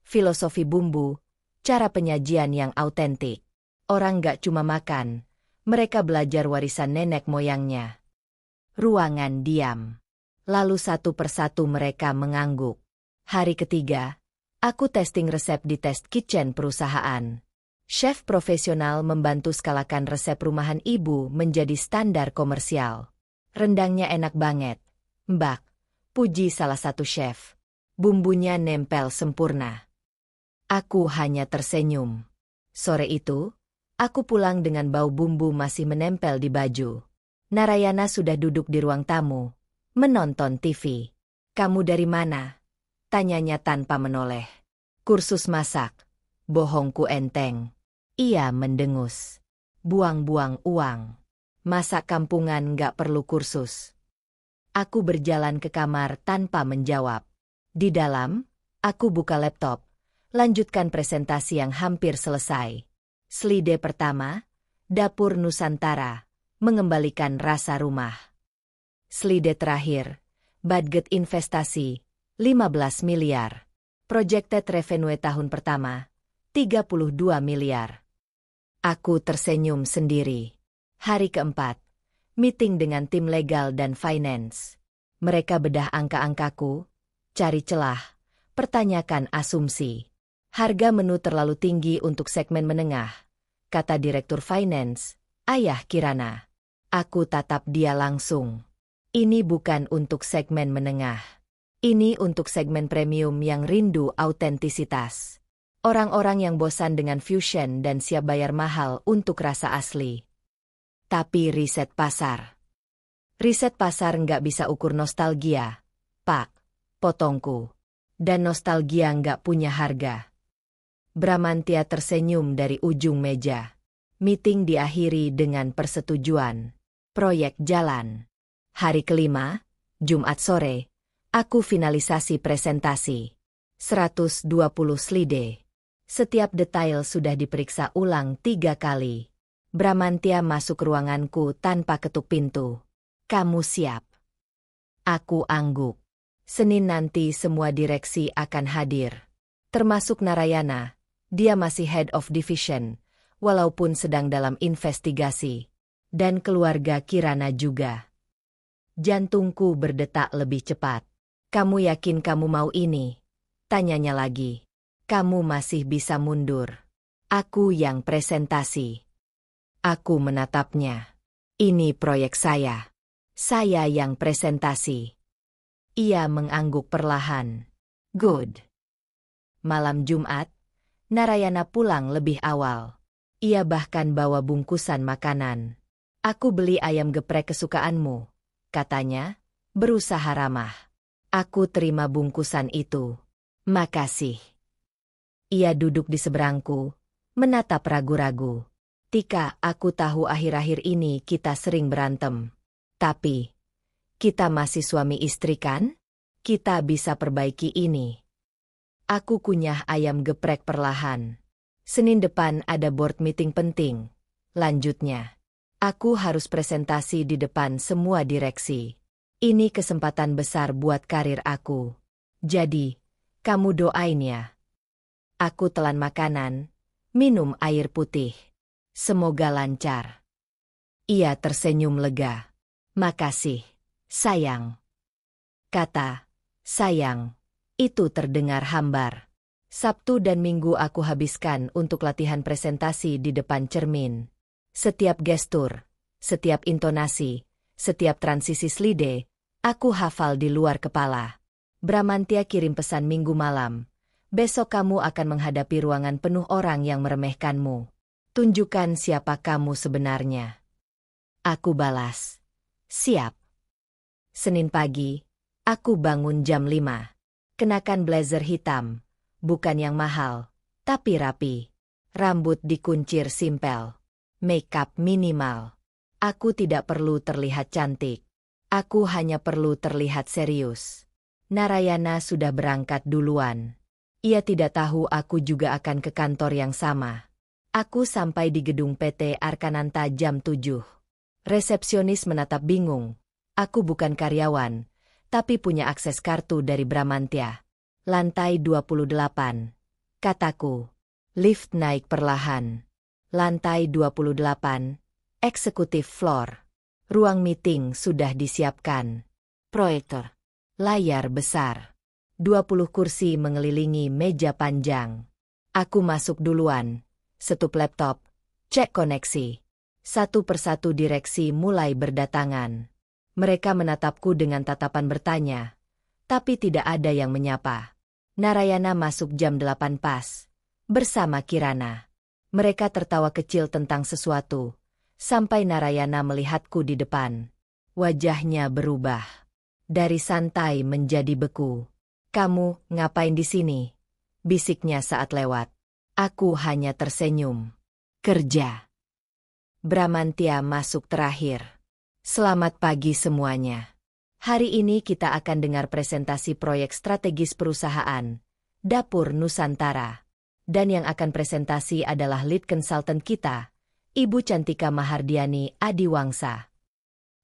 filosofi bumbu, cara penyajian yang autentik. Orang gak cuma makan, mereka belajar warisan nenek moyangnya. Ruangan diam. Lalu satu persatu mereka mengangguk. Hari ketiga, aku testing resep di test kitchen perusahaan. Chef profesional membantu skalakan resep rumahan ibu menjadi standar komersial. Rendangnya enak banget, Mbak, puji salah satu chef. Bumbunya nempel sempurna. Aku hanya tersenyum. Sore itu, aku pulang dengan bau bumbu masih menempel di baju. Narayana sudah duduk di ruang tamu, menonton TV. Kamu dari mana? Tanyanya tanpa menoleh. Kursus masak. Bohongku enteng. Ia mendengus. Buang-buang uang. Masak kampungan gak perlu kursus. Aku berjalan ke kamar tanpa menjawab. Di dalam, aku buka laptop, lanjutkan presentasi yang hampir selesai. Slide pertama, Dapur Nusantara, mengembalikan rasa rumah. Slide terakhir, budget investasi, 15 miliar. Projected revenue tahun pertama, 32 miliar. Aku tersenyum sendiri. Hari keempat, meeting dengan tim legal dan finance. Mereka bedah angka-angkaku, cari celah, pertanyakan asumsi. Harga menu terlalu tinggi untuk segmen menengah, kata Direktur Finance, Ayah Kirana. Aku tatap dia langsung. Ini bukan untuk segmen menengah. Ini untuk segmen premium yang rindu autentisitas. Orang-orang yang bosan dengan fusion dan siap bayar mahal untuk rasa asli. Tapi riset pasar. Riset pasar nggak bisa ukur nostalgia, Pak. Potongku. Dan nostalgia nggak punya harga. Bramantya tersenyum dari ujung meja. Meeting diakhiri dengan persetujuan. Proyek jalan. Hari kelima, Jumat sore, aku finalisasi presentasi. 120 slide. Setiap detail sudah diperiksa ulang 3 kali. Bramantya masuk ruanganku tanpa ketuk pintu. Kamu siap? Aku angguk. Senin nanti semua direksi akan hadir. Termasuk Narayana, dia masih head of division, walaupun sedang dalam investigasi. Dan keluarga Kirana juga. Jantungku berdetak lebih cepat. Kamu yakin kamu mau ini? Tanyanya lagi. Kamu masih bisa mundur. Aku yang presentasi. Aku menatapnya. Ini proyek saya. Saya yang presentasi. Ia mengangguk perlahan. Good. Malam Jumat, Narayana pulang lebih awal. Ia bahkan bawa bungkusan makanan. Aku beli ayam geprek kesukaanmu, katanya, berusaha ramah. Aku terima bungkusan itu. Makasih. Ia duduk di seberangku, menatap ragu-ragu. Tika, aku tahu akhir-akhir ini kita sering berantem. Tapi, kita masih suami istri kan? Kita bisa perbaiki ini. Aku kunyah ayam geprek perlahan. Senin depan ada board meeting penting. Lanjutnya, aku harus presentasi di depan semua direksi. Ini kesempatan besar buat karir aku. Jadi, kamu doain ya. Aku telan makanan, minum air putih. Semoga lancar. Ia tersenyum lega. Makasih, sayang. Kata, sayang, itu terdengar hambar. Sabtu dan Minggu aku habiskan untuk latihan presentasi di depan cermin. Setiap gestur, setiap intonasi, setiap transisi slide, aku hafal di luar kepala. Bramantya kirim pesan Minggu malam. Besok kamu akan menghadapi ruangan penuh orang yang meremehkanmu. Tunjukkan siapa kamu sebenarnya. Aku balas. Siap. Senin pagi, aku bangun jam 5. Kenakan blazer hitam. Bukan yang mahal, tapi rapi. Rambut dikuncir simpel. Makeup minimal. Aku tidak perlu terlihat cantik. Aku hanya perlu terlihat serius. Narayana sudah berangkat duluan. Ia tidak tahu aku juga akan ke kantor yang sama. Aku sampai di gedung PT Arkananta jam 7. Resepsionis menatap bingung. Aku bukan karyawan, tapi punya akses kartu dari Bramantya. Lantai 28. Kataku. Lift naik perlahan. Lantai 28. Eksekutif floor. Ruang meeting sudah disiapkan. Proyektor. Layar besar. 20 kursi mengelilingi meja panjang. Aku masuk duluan. Setup laptop. Cek koneksi. Satu persatu direksi mulai berdatangan. Mereka menatapku dengan tatapan bertanya. Tapi tidak ada yang menyapa. Narayana masuk jam 8 pas. Bersama Kirana. Mereka tertawa kecil tentang sesuatu. Sampai Narayana melihatku di depan. Wajahnya berubah. Dari santai menjadi beku. Kamu ngapain di sini? Bisiknya saat lewat. Aku hanya tersenyum. Kerja. Bramantya masuk terakhir. Selamat pagi semuanya. Hari ini kita akan dengar presentasi proyek strategis perusahaan, Dapur Nusantara. Dan yang akan presentasi adalah lead consultant kita, Ibu Cantika Mahardiani Adiwangsa.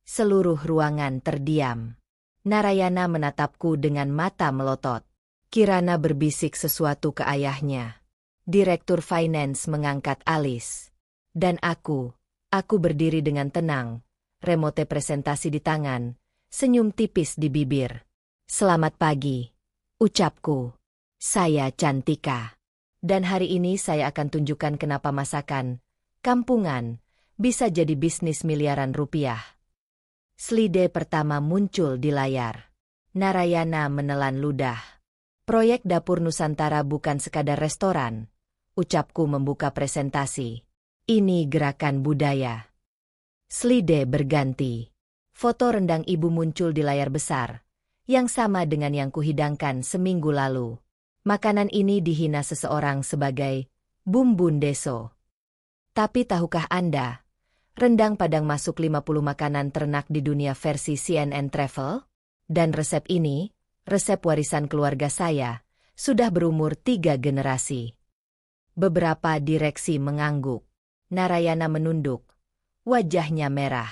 Seluruh ruangan terdiam. Narayana menatapku dengan mata melotot. Kirana berbisik sesuatu ke ayahnya. Direktur Finance mengangkat alis. Dan aku berdiri dengan tenang, remote presentasi di tangan, senyum tipis di bibir. Selamat pagi, ucapku. Saya Cantika. Dan hari ini saya akan tunjukkan kenapa masakan kampungan bisa jadi bisnis miliaran rupiah. Slide pertama muncul di layar. Narayana menelan ludah. Proyek Dapur Nusantara bukan sekadar restoran. Ucapku membuka presentasi. Ini gerakan budaya. Slide berganti. Foto rendang ibu muncul di layar besar, yang sama dengan yang kuhidangkan seminggu lalu. Makanan ini dihina seseorang sebagai bumbun deso. Tapi tahukah Anda, rendang Padang masuk 50 makanan ternak di dunia versi CNN Travel? Dan resep ini, resep warisan keluarga saya, sudah berumur 3 generasi. Beberapa direksi mengangguk. Narayana menunduk. Wajahnya merah.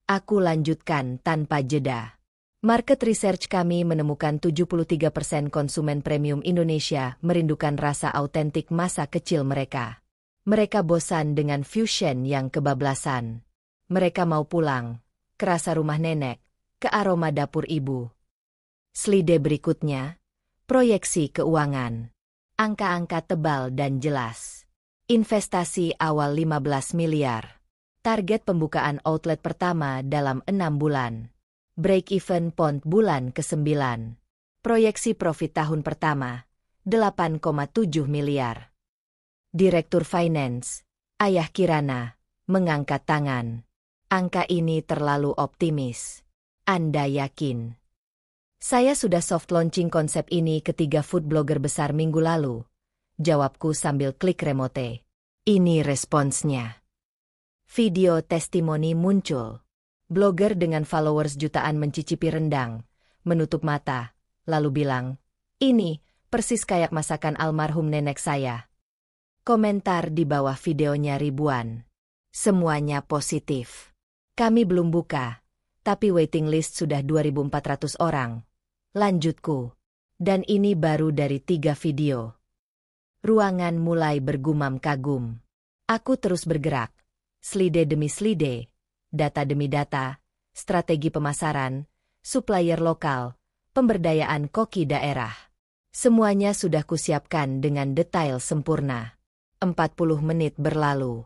Aku lanjutkan tanpa jeda. Market research kami menemukan 73% konsumen premium Indonesia merindukan rasa autentik masa kecil mereka. Mereka bosan dengan fusion yang kebablasan. Mereka mau pulang, ke rasa rumah nenek, ke aroma dapur ibu. Slide berikutnya, proyeksi keuangan. Angka-angka tebal dan jelas. Investasi awal 15 miliar. Target pembukaan outlet pertama dalam 6 bulan. Break-even pont bulan ke-9. Proyeksi profit tahun pertama, 8,7 miliar. Direktur Finance, Ayah Kirana, mengangkat tangan. Angka ini terlalu optimis. Anda yakin? Saya sudah soft launching konsep ini ke 3 food blogger besar minggu lalu. Jawabku sambil klik remote. Ini responsnya. Video testimoni muncul. Blogger dengan followers jutaan mencicipi rendang, menutup mata, lalu bilang, "Ini persis kayak masakan almarhum nenek saya." Komentar di bawah videonya ribuan. Semuanya positif. Kami belum buka, tapi waiting list sudah 2.400 orang. Lanjutku. Dan ini baru dari 3 video. Ruangan mulai bergumam kagum. Aku terus bergerak. Slide demi slide, data demi data, strategi pemasaran, supplier lokal, pemberdayaan koki daerah. Semuanya sudah kusiapkan dengan detail sempurna. 40 menit berlalu.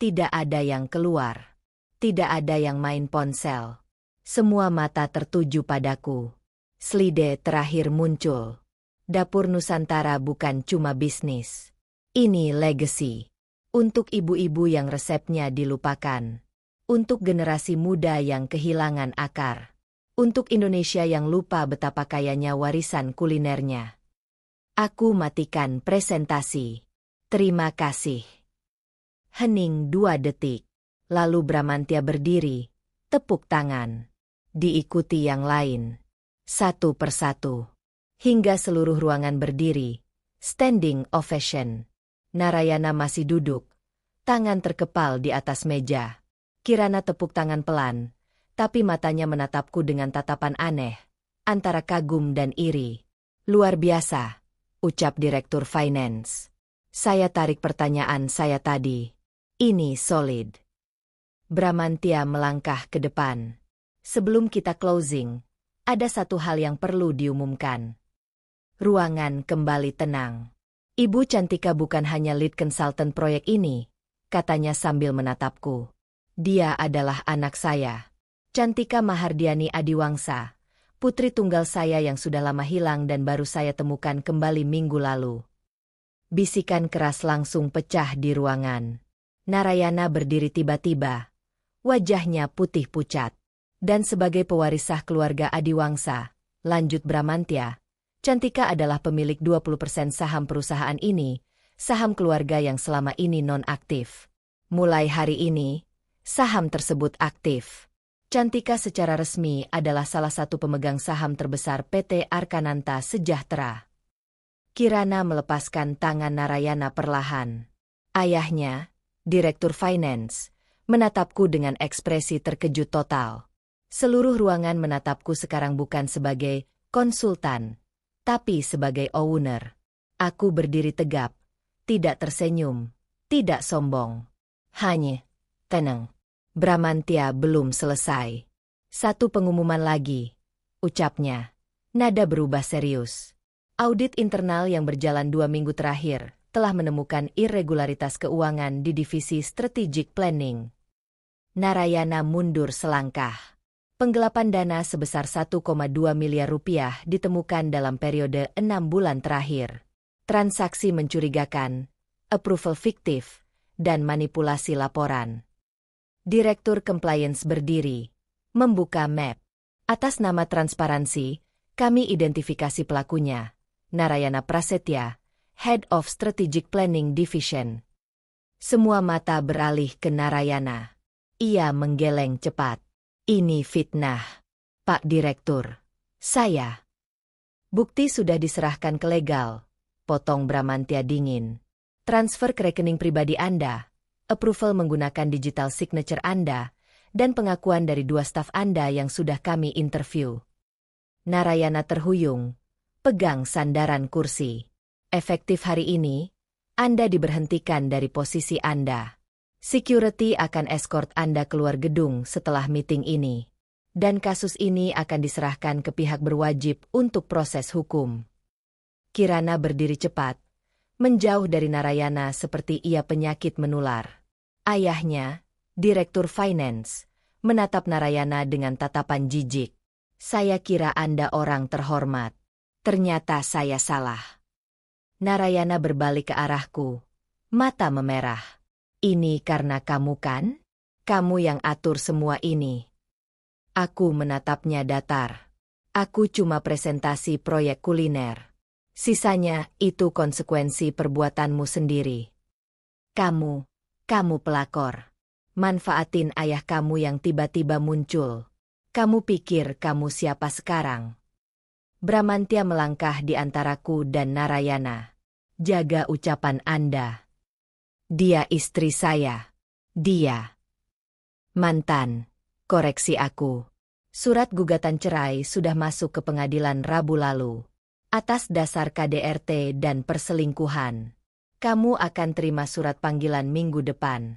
Tidak ada yang keluar. Tidak ada yang main ponsel. Semua mata tertuju padaku. Slide terakhir muncul. Dapur Nusantara bukan cuma bisnis. Ini legacy. Untuk ibu-ibu yang resepnya dilupakan. Untuk generasi muda yang kehilangan akar. Untuk Indonesia yang lupa betapa kayanya warisan kulinernya. Aku matikan presentasi. Terima kasih. Hening 2 detik. Lalu Bramantya berdiri, tepuk tangan. Diikuti yang lain. Satu persatu. Hingga seluruh ruangan berdiri. Standing ovation. Narayana masih duduk. Tangan terkepal di atas meja. Kirana tepuk tangan pelan. Tapi matanya menatapku dengan tatapan aneh. Antara kagum dan iri. Luar biasa, ucap Direktur Finance. Saya tarik pertanyaan saya tadi. Ini solid. Bramantya melangkah ke depan. Sebelum kita closing, ada satu hal yang perlu diumumkan. Ruangan kembali tenang. Ibu Cantika bukan hanya lead consultant proyek ini, katanya sambil menatapku. Dia adalah anak saya. Cantika Mahardiani Adiwangsa, putri tunggal saya yang sudah lama hilang dan baru saya temukan kembali minggu lalu. Bisikan keras langsung pecah di ruangan. Narayana berdiri tiba-tiba. Wajahnya putih pucat. Dan sebagai pewaris sah keluarga Adiwangsa, lanjut Bramantya, Cantika adalah pemilik 20% saham perusahaan ini, saham keluarga yang selama ini non-aktif. Mulai hari ini, saham tersebut aktif. Cantika secara resmi adalah salah satu pemegang saham terbesar PT Arkananta Sejahtera. Kirana melepaskan tangan Narayana perlahan. Ayahnya, Direktur Finance, menatapku dengan ekspresi terkejut total. Seluruh ruangan menatapku sekarang bukan sebagai konsultan, tapi sebagai owner. Aku berdiri tegap, tidak tersenyum, tidak sombong. Hanya tenang. Bramantya belum selesai. Satu pengumuman lagi, ucapnya. Nada berubah serius. Audit internal yang berjalan 2 minggu terakhir telah menemukan irregularitas keuangan di divisi Strategic Planning. Narayana mundur selangkah. Penggelapan dana sebesar 1,2 miliar rupiah ditemukan dalam periode 6 bulan terakhir. Transaksi mencurigakan, approval fiktif, dan manipulasi laporan. Direktur Compliance berdiri, membuka map. Atas nama transparansi, kami identifikasi pelakunya. Narayana Prasetya, Head of Strategic Planning Division. Semua mata beralih ke Narayana. Ia menggeleng cepat. Ini fitnah, Pak Direktur. Saya. Bukti sudah diserahkan ke legal, potong Bramantya dingin. Transfer ke rekening pribadi Anda, approval menggunakan digital signature Anda, dan pengakuan dari 2 staf Anda yang sudah kami interview. Narayana terhuyung, pegang sandaran kursi. Efektif hari ini, Anda diberhentikan dari posisi Anda. Security akan escort Anda keluar gedung setelah meeting ini. Dan kasus ini akan diserahkan ke pihak berwajib untuk proses hukum. Kirana berdiri cepat, menjauh dari Narayana seperti ia penyakit menular. Ayahnya, Direktur Finance, menatap Narayana dengan tatapan jijik. Saya kira Anda orang terhormat. Ternyata saya salah. Narayana berbalik ke arahku, mata memerah. Ini karena kamu kan? Kamu yang atur semua ini. Aku menatapnya datar. Aku cuma presentasi proyek kuliner. Sisanya itu konsekuensi perbuatanmu sendiri. Kamu pelakor. Manfaatin ayah kamu yang tiba-tiba muncul. Kamu pikir kamu siapa sekarang? Bramantya melangkah di antaraku dan Narayana. Jaga ucapan Anda. Dia istri saya. Dia. Mantan. Koreksi aku. Surat gugatan cerai sudah masuk ke pengadilan Rabu lalu. Atas dasar KDRT dan perselingkuhan. Kamu akan terima surat panggilan minggu depan.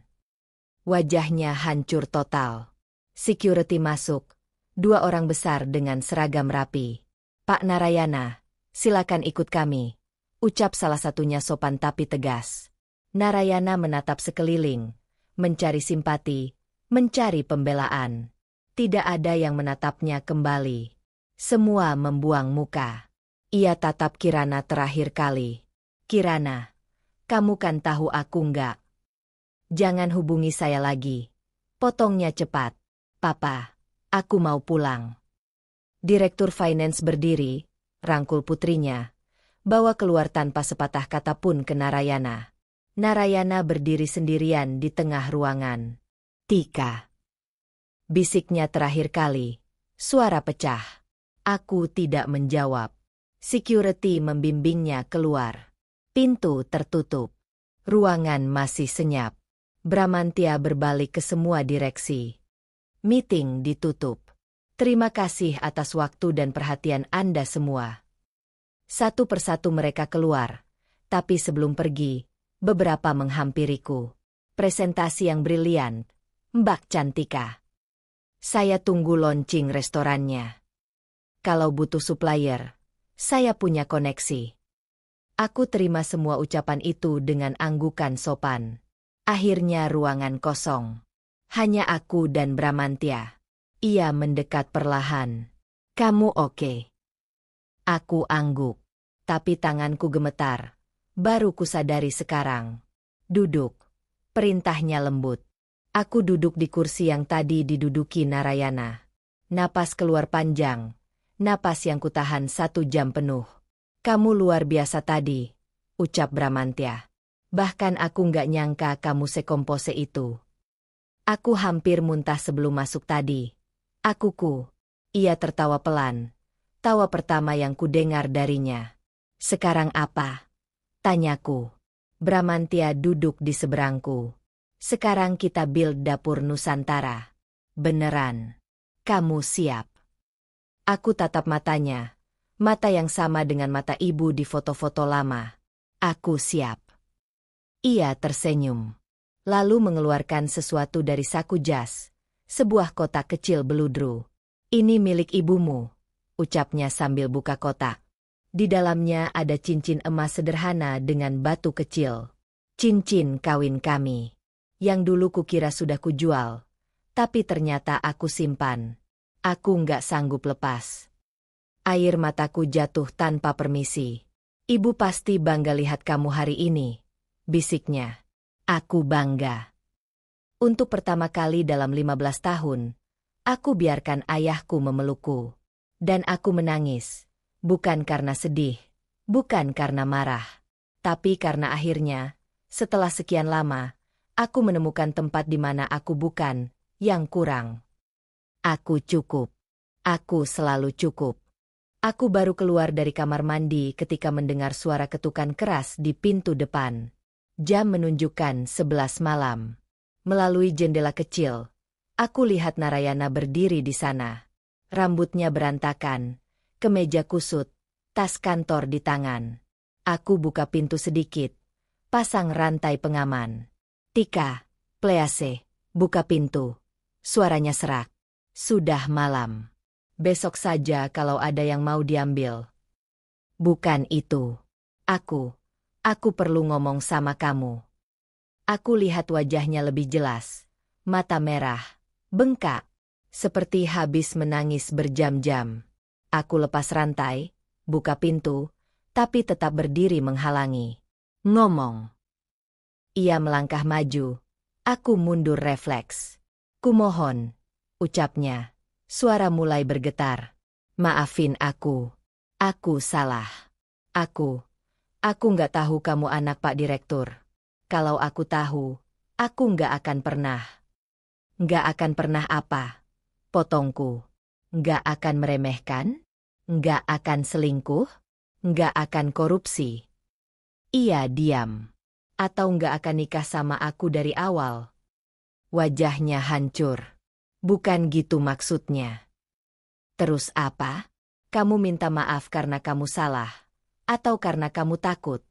Wajahnya hancur total. Security masuk. 2 orang besar dengan seragam rapi. "Pak Narayana, silakan ikut kami," ucap salah satunya sopan tapi tegas. Narayana menatap sekeliling, mencari simpati, mencari pembelaan. Tidak ada yang menatapnya kembali. Semua membuang muka. Ia tatap Kirana terakhir kali. "Kirana, kamu kan tahu aku nggak? Jangan hubungi saya lagi." Potongnya cepat. "Papa, aku mau pulang." Direktur Finance berdiri, rangkul putrinya, bawa keluar tanpa sepatah kata pun ke Narayana. Narayana berdiri sendirian di tengah ruangan. "Tika," bisiknya terakhir kali. Suara pecah. Aku tidak menjawab. Security membimbingnya keluar. Pintu tertutup. Ruangan masih senyap. Bramantia berbalik ke semua direksi. "Meeting ditutup. Terima kasih atas waktu dan perhatian Anda semua." Satu persatu mereka keluar. Tapi sebelum pergi, beberapa menghampiriku. "Presentasi yang brilian, Mbak Cantika. Saya tunggu launching restorannya. Kalau butuh supplier, saya punya koneksi." Aku terima semua ucapan itu dengan anggukan sopan. Akhirnya ruangan kosong. Hanya aku dan Bramantia. Ia mendekat perlahan. "Kamu oke?" Aku angguk. Tapi tanganku gemetar. Baru kusadari sekarang. "Duduk," perintahnya lembut. Aku duduk di kursi yang tadi diduduki Narayana. Napas keluar panjang. Napas yang kutahan 1 jam penuh. "Kamu luar biasa tadi," ucap Bramantia. "Bahkan aku nggak nyangka kamu sekompose itu." Aku hampir muntah sebelum masuk tadi. "Akuku." Ia tertawa pelan. Tawa pertama yang kudengar darinya. "Sekarang apa?" tanyaku. Bramantia duduk di seberangku. "Sekarang kita build dapur Nusantara. Beneran. Kamu siap?" Aku tatap matanya. Mata yang sama dengan mata ibu di foto-foto lama. "Aku siap." Ia tersenyum. Lalu mengeluarkan sesuatu dari saku jas. Sebuah kotak kecil beludru. "Ini milik ibumu," ucapnya sambil buka kotak. Di dalamnya ada cincin emas sederhana dengan batu kecil. Cincin kawin kami. Yang dulu kukira sudah kujual. Tapi ternyata aku simpan. Aku nggak sanggup lepas. Air mataku jatuh tanpa permisi. "Ibu pasti bangga lihat kamu hari ini," bisiknya. Aku bangga. Untuk pertama kali dalam 15 tahun, aku biarkan ayahku memelukku. Dan aku menangis. Bukan karena sedih, bukan karena marah. Tapi karena akhirnya, setelah sekian lama, aku menemukan tempat di mana aku bukan yang kurang. Aku cukup. Aku selalu cukup. Aku baru keluar dari kamar mandi ketika mendengar suara ketukan keras di pintu depan. Jam menunjukkan 11 malam. Melalui jendela kecil, aku lihat Narayana berdiri di sana. Rambutnya berantakan, kemeja kusut, tas kantor di tangan. Aku buka pintu sedikit, pasang rantai pengaman. "Tika, please, buka pintu." Suaranya serak. "Sudah malam. Besok saja kalau ada yang mau diambil." "Bukan itu. Aku perlu ngomong sama kamu." Aku lihat wajahnya lebih jelas. Mata merah, bengkak, seperti habis menangis berjam-jam. Aku lepas rantai, buka pintu, tapi tetap berdiri menghalangi. "Ngomong." Ia melangkah maju. Aku mundur refleks. "Kumohon," ucapnya. Suara mulai bergetar. "Maafin aku. Aku salah. Aku nggak tahu kamu anak Pak Direktur. Kalau aku tahu, aku nggak akan pernah." "Nggak akan pernah apa?" potongku. "Nggak akan meremehkan? Nggak akan selingkuh? Nggak akan korupsi?" Ia diam. "Atau nggak akan nikah sama aku dari awal?" Wajahnya hancur. "Bukan gitu maksudnya." "Terus apa? Kamu minta maaf karena kamu salah? Atau karena kamu takut?"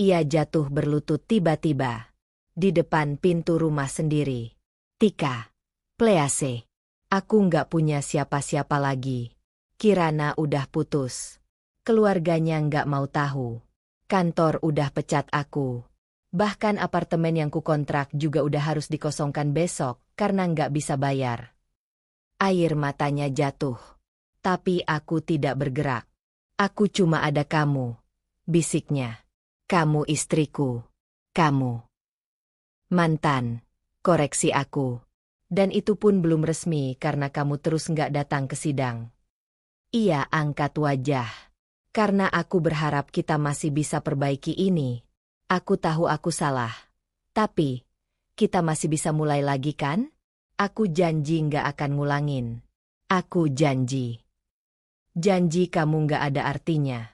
Ia jatuh berlutut tiba-tiba. Di depan pintu rumah sendiri. "Tika, please." Aku nggak punya siapa-siapa lagi. Kirana udah putus. Keluarganya nggak mau tahu. Kantor udah pecat aku. Bahkan apartemen yang kukontrak juga udah harus dikosongkan besok karena nggak bisa bayar. Air matanya jatuh. Tapi aku tidak bergerak. Aku cuma ada kamu, bisiknya. Kamu istriku. Kamu. Mantan. Koreksi aku. Dan itu pun belum resmi karena kamu terus nggak datang ke sidang. Ia angkat wajah. Karena aku berharap kita masih bisa perbaiki ini. Aku tahu aku salah. Tapi, kita masih bisa mulai lagi kan? Aku janji nggak akan ngulangin. Aku janji. Janji kamu nggak ada artinya.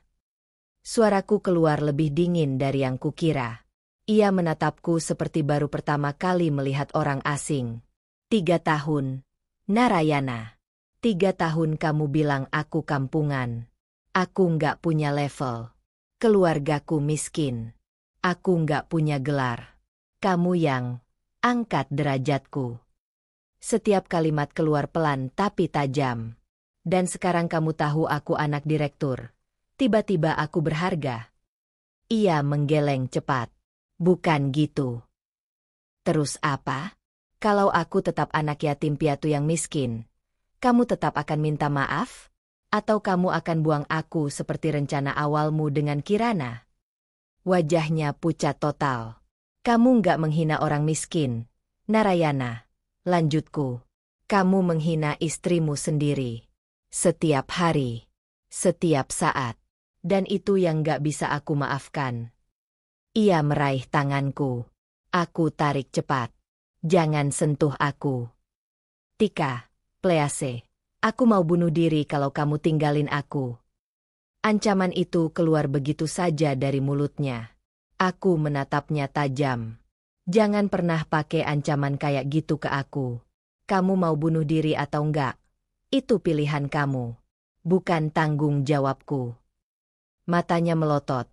Suaraku keluar lebih dingin dari yang kukira. Ia menatapku seperti baru pertama kali melihat orang asing. 3 tahun. Narayana. 3 tahun kamu bilang aku kampungan. Aku nggak punya level. Keluargaku miskin. Aku nggak punya gelar. Kamu yang angkat derajatku. Setiap kalimat keluar pelan tapi tajam. Dan sekarang kamu tahu aku anak direktur. Tiba-tiba aku berharga. Ia menggeleng cepat. Bukan gitu. Terus apa? Kalau aku tetap anak yatim piatu yang miskin, kamu tetap akan minta maaf? Atau kamu akan buang aku seperti rencana awalmu dengan Kirana? Wajahnya pucat total. Kamu nggak menghina orang miskin, Narayana. Lanjutku. Kamu menghina istrimu sendiri. Setiap hari. Setiap saat. Dan itu yang nggak bisa aku maafkan. Ia meraih tanganku. Aku tarik cepat. Jangan sentuh aku. Tika, please. Aku mau bunuh diri kalau kamu tinggalin aku. Ancaman itu keluar begitu saja dari mulutnya. Aku menatapnya tajam. Jangan pernah pakai ancaman kayak gitu ke aku. Kamu mau bunuh diri atau enggak? Itu pilihan kamu. Bukan tanggung jawabku. Matanya melotot.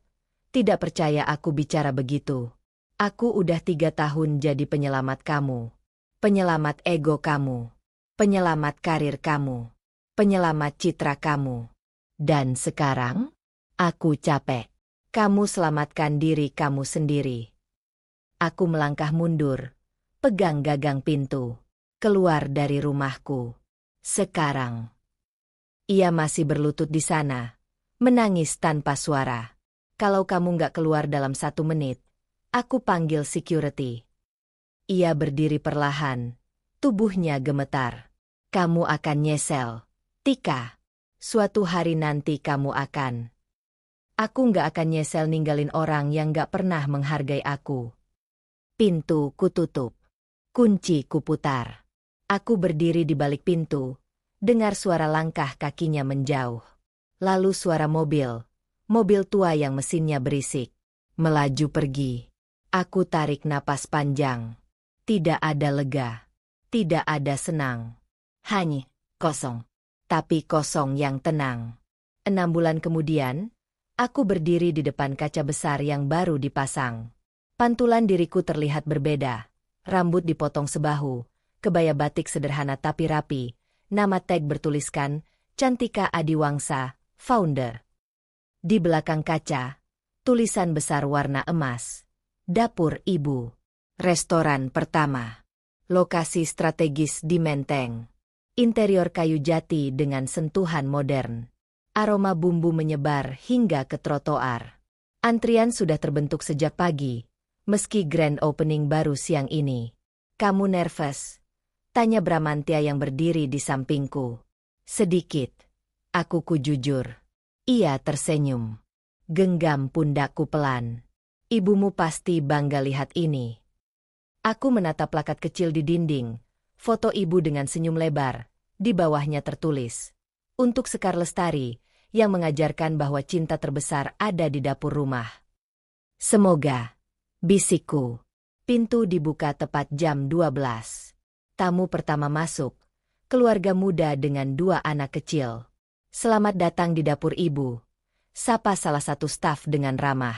Tidak percaya aku bicara begitu. Aku udah 3 tahun jadi penyelamat kamu. Penyelamat ego kamu. Penyelamat karir kamu. Penyelamat citra kamu. Dan sekarang? Aku capek. Kamu selamatkan diri kamu sendiri. Aku melangkah mundur. Pegang gagang pintu. Keluar dari rumahku. Sekarang. Ia masih berlutut di sana. Menangis tanpa suara. Kalau kamu nggak keluar dalam 1 menit, aku panggil security. Ia berdiri perlahan. Tubuhnya gemetar. Kamu akan nyesel. Tika. Suatu hari nanti kamu akan. Aku nggak akan nyesel ninggalin orang yang nggak pernah menghargai aku. Pintu kututup. Kunci kuputar. Aku berdiri di balik pintu. Dengar suara langkah kakinya menjauh. Lalu suara mobil. Mobil tua yang mesinnya berisik. Melaju pergi. Aku tarik napas panjang. Tidak ada lega. Tidak ada senang. Hanya kosong. Tapi kosong yang tenang. 6 bulan kemudian, aku berdiri di depan kaca besar yang baru dipasang. Pantulan diriku terlihat berbeda. Rambut dipotong sebahu. Kebaya batik sederhana tapi rapi. Nama tag bertuliskan, Cantika Adiwangsa, Founder. Di belakang kaca, tulisan besar warna emas. Dapur Ibu. Restoran pertama. Lokasi strategis di Menteng. Interior kayu jati dengan sentuhan modern. Aroma bumbu menyebar hingga ke trotoar. Antrian sudah terbentuk sejak pagi, meski grand opening baru siang ini. Kamu nervous? Tanya Bramantya yang berdiri di sampingku. Sedikit. Aku jujur. Ia tersenyum. Genggam pundakku pelan. Ibumu pasti bangga lihat ini. Aku menatap plakat kecil di dinding. Foto ibu dengan senyum lebar. Di bawahnya tertulis. Untuk Sekar Lestari, yang mengajarkan bahwa cinta terbesar ada di dapur rumah. Semoga. Bisikku. Pintu dibuka tepat jam 12. Tamu pertama masuk. Keluarga muda dengan 2 anak kecil. Selamat datang di dapur ibu. Sapa salah satu staf dengan ramah.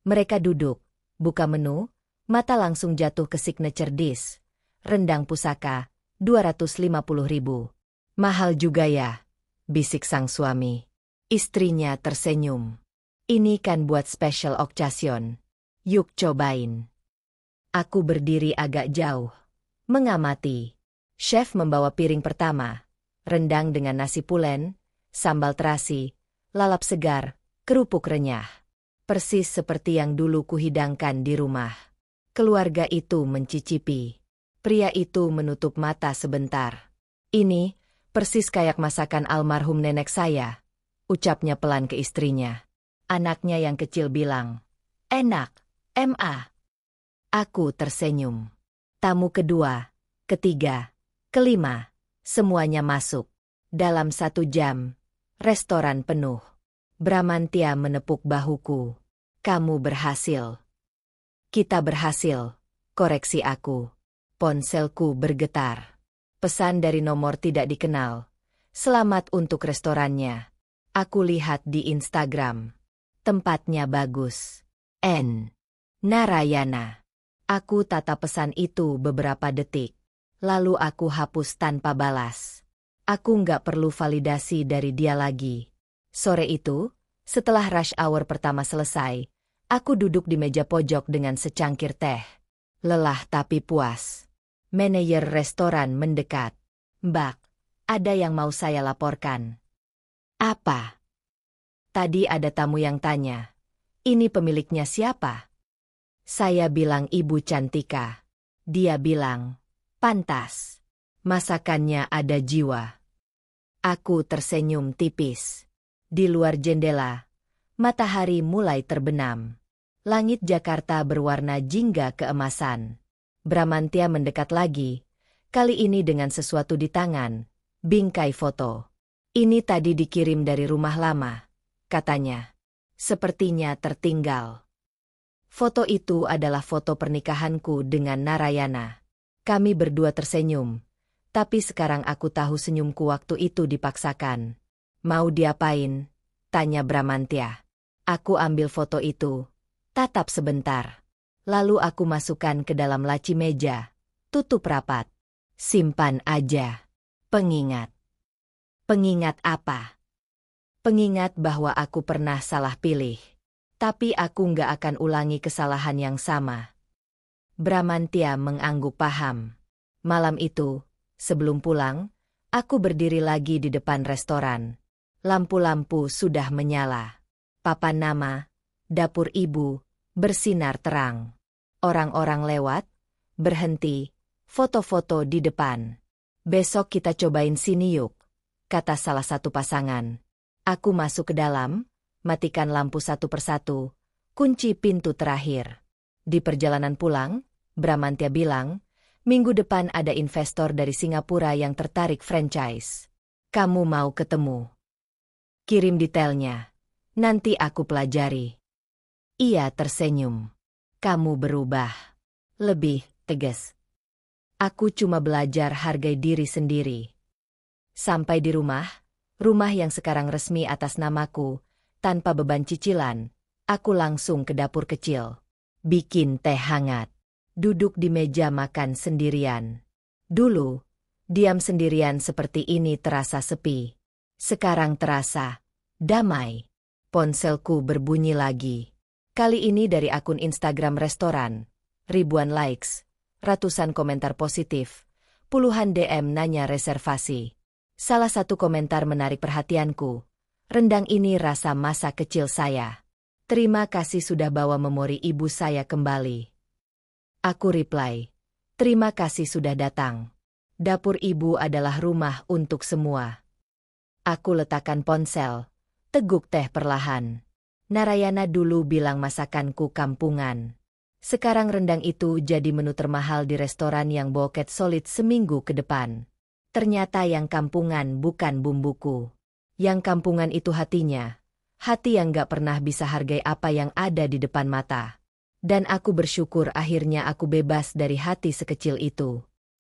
Mereka duduk, buka menu, mata langsung jatuh ke signature dish. Rendang pusaka, 250.000. Mahal juga ya, bisik sang suami. Istrinya tersenyum. Ini kan buat special occasion. Yuk cobain. Aku berdiri agak jauh. Mengamati. Chef membawa piring pertama. Rendang dengan nasi pulen, sambal terasi, lalap segar, kerupuk renyah. Persis seperti yang dulu kuhidangkan di rumah. Keluarga itu mencicipi. Pria itu menutup mata sebentar. Ini, persis kayak masakan almarhum nenek saya, ucapnya pelan ke istrinya. Anaknya yang kecil bilang, enak, Ma. Aku tersenyum. Tamu kedua, ketiga, kelima, semuanya masuk. Dalam 1 jam, restoran penuh. Bramantya menepuk bahuku. Kamu berhasil. Kita berhasil, koreksi aku. Ponselku bergetar. Pesan dari nomor tidak dikenal. Selamat untuk restorannya. Aku lihat di Instagram. Tempatnya bagus. Narayana. Aku tata pesan itu beberapa detik. Lalu aku hapus tanpa balas. Aku nggak perlu validasi dari dia lagi. Sore itu, setelah rush hour pertama selesai, aku duduk di meja pojok dengan secangkir teh. Lelah tapi puas. Manajer restoran mendekat. Mbak, ada yang mau saya laporkan. Apa? Tadi ada tamu yang tanya. Ini pemiliknya siapa? Saya bilang Ibu Cantika. Dia bilang, pantas. Masakannya ada jiwa. Aku tersenyum tipis. Di luar jendela, matahari mulai terbenam. Langit Jakarta berwarna jingga keemasan. Bramantya mendekat lagi, kali ini dengan sesuatu di tangan, bingkai foto. Ini tadi dikirim dari rumah lama, katanya. Sepertinya tertinggal. Foto itu adalah foto pernikahanku dengan Narayana. Kami berdua tersenyum, tapi sekarang aku tahu senyumku waktu itu dipaksakan. Mau diapain? Tanya Bramantya. Aku ambil foto itu, tatap sebentar. Lalu aku masukkan ke dalam laci meja, tutup rapat. Simpan aja. Pengingat. Pengingat apa? Pengingat bahwa aku pernah salah pilih. Tapi aku nggak akan ulangi kesalahan yang sama. Bramantya mengangguk paham. Malam itu, sebelum pulang, aku berdiri lagi di depan restoran. Lampu-lampu sudah menyala. Papan nama, dapur ibu, bersinar terang. Orang-orang lewat, berhenti, foto-foto di depan. Besok kita cobain sini yuk, kata salah satu pasangan. Aku masuk ke dalam, matikan lampu satu persatu, kunci pintu terakhir. Di perjalanan pulang, Bramantya bilang, minggu depan ada investor dari Singapura yang tertarik franchise. Kamu mau ketemu? Kirim detailnya. Nanti aku pelajari. Ia tersenyum. Kamu berubah. Lebih tegas. Aku cuma belajar hargai diri sendiri. Sampai di rumah yang sekarang resmi atas namaku, tanpa beban cicilan, aku langsung ke dapur kecil. Bikin teh hangat. Duduk di meja makan sendirian. Dulu, diam sendirian seperti ini terasa sepi. Sekarang terasa damai. Ponselku berbunyi lagi. Kali ini dari akun Instagram restoran. Ribuan likes, ratusan komentar positif, puluhan DM nanya reservasi. Salah satu komentar menarik perhatianku. Rendang ini rasa masa kecil saya. Terima kasih sudah bawa memori ibu saya kembali. Aku reply, terima kasih sudah datang. Dapur ibu adalah rumah untuk semua. Aku letakkan ponsel, teguk teh perlahan. Narayana dulu bilang masakanku kampungan. Sekarang rendang itu jadi menu termahal di restoran yang boket solid seminggu ke depan. Ternyata yang kampungan bukan bumbuku. Yang kampungan itu hatinya. Hati yang gak pernah bisa hargai apa yang ada di depan mata. Dan aku bersyukur akhirnya aku bebas dari hati sekecil itu.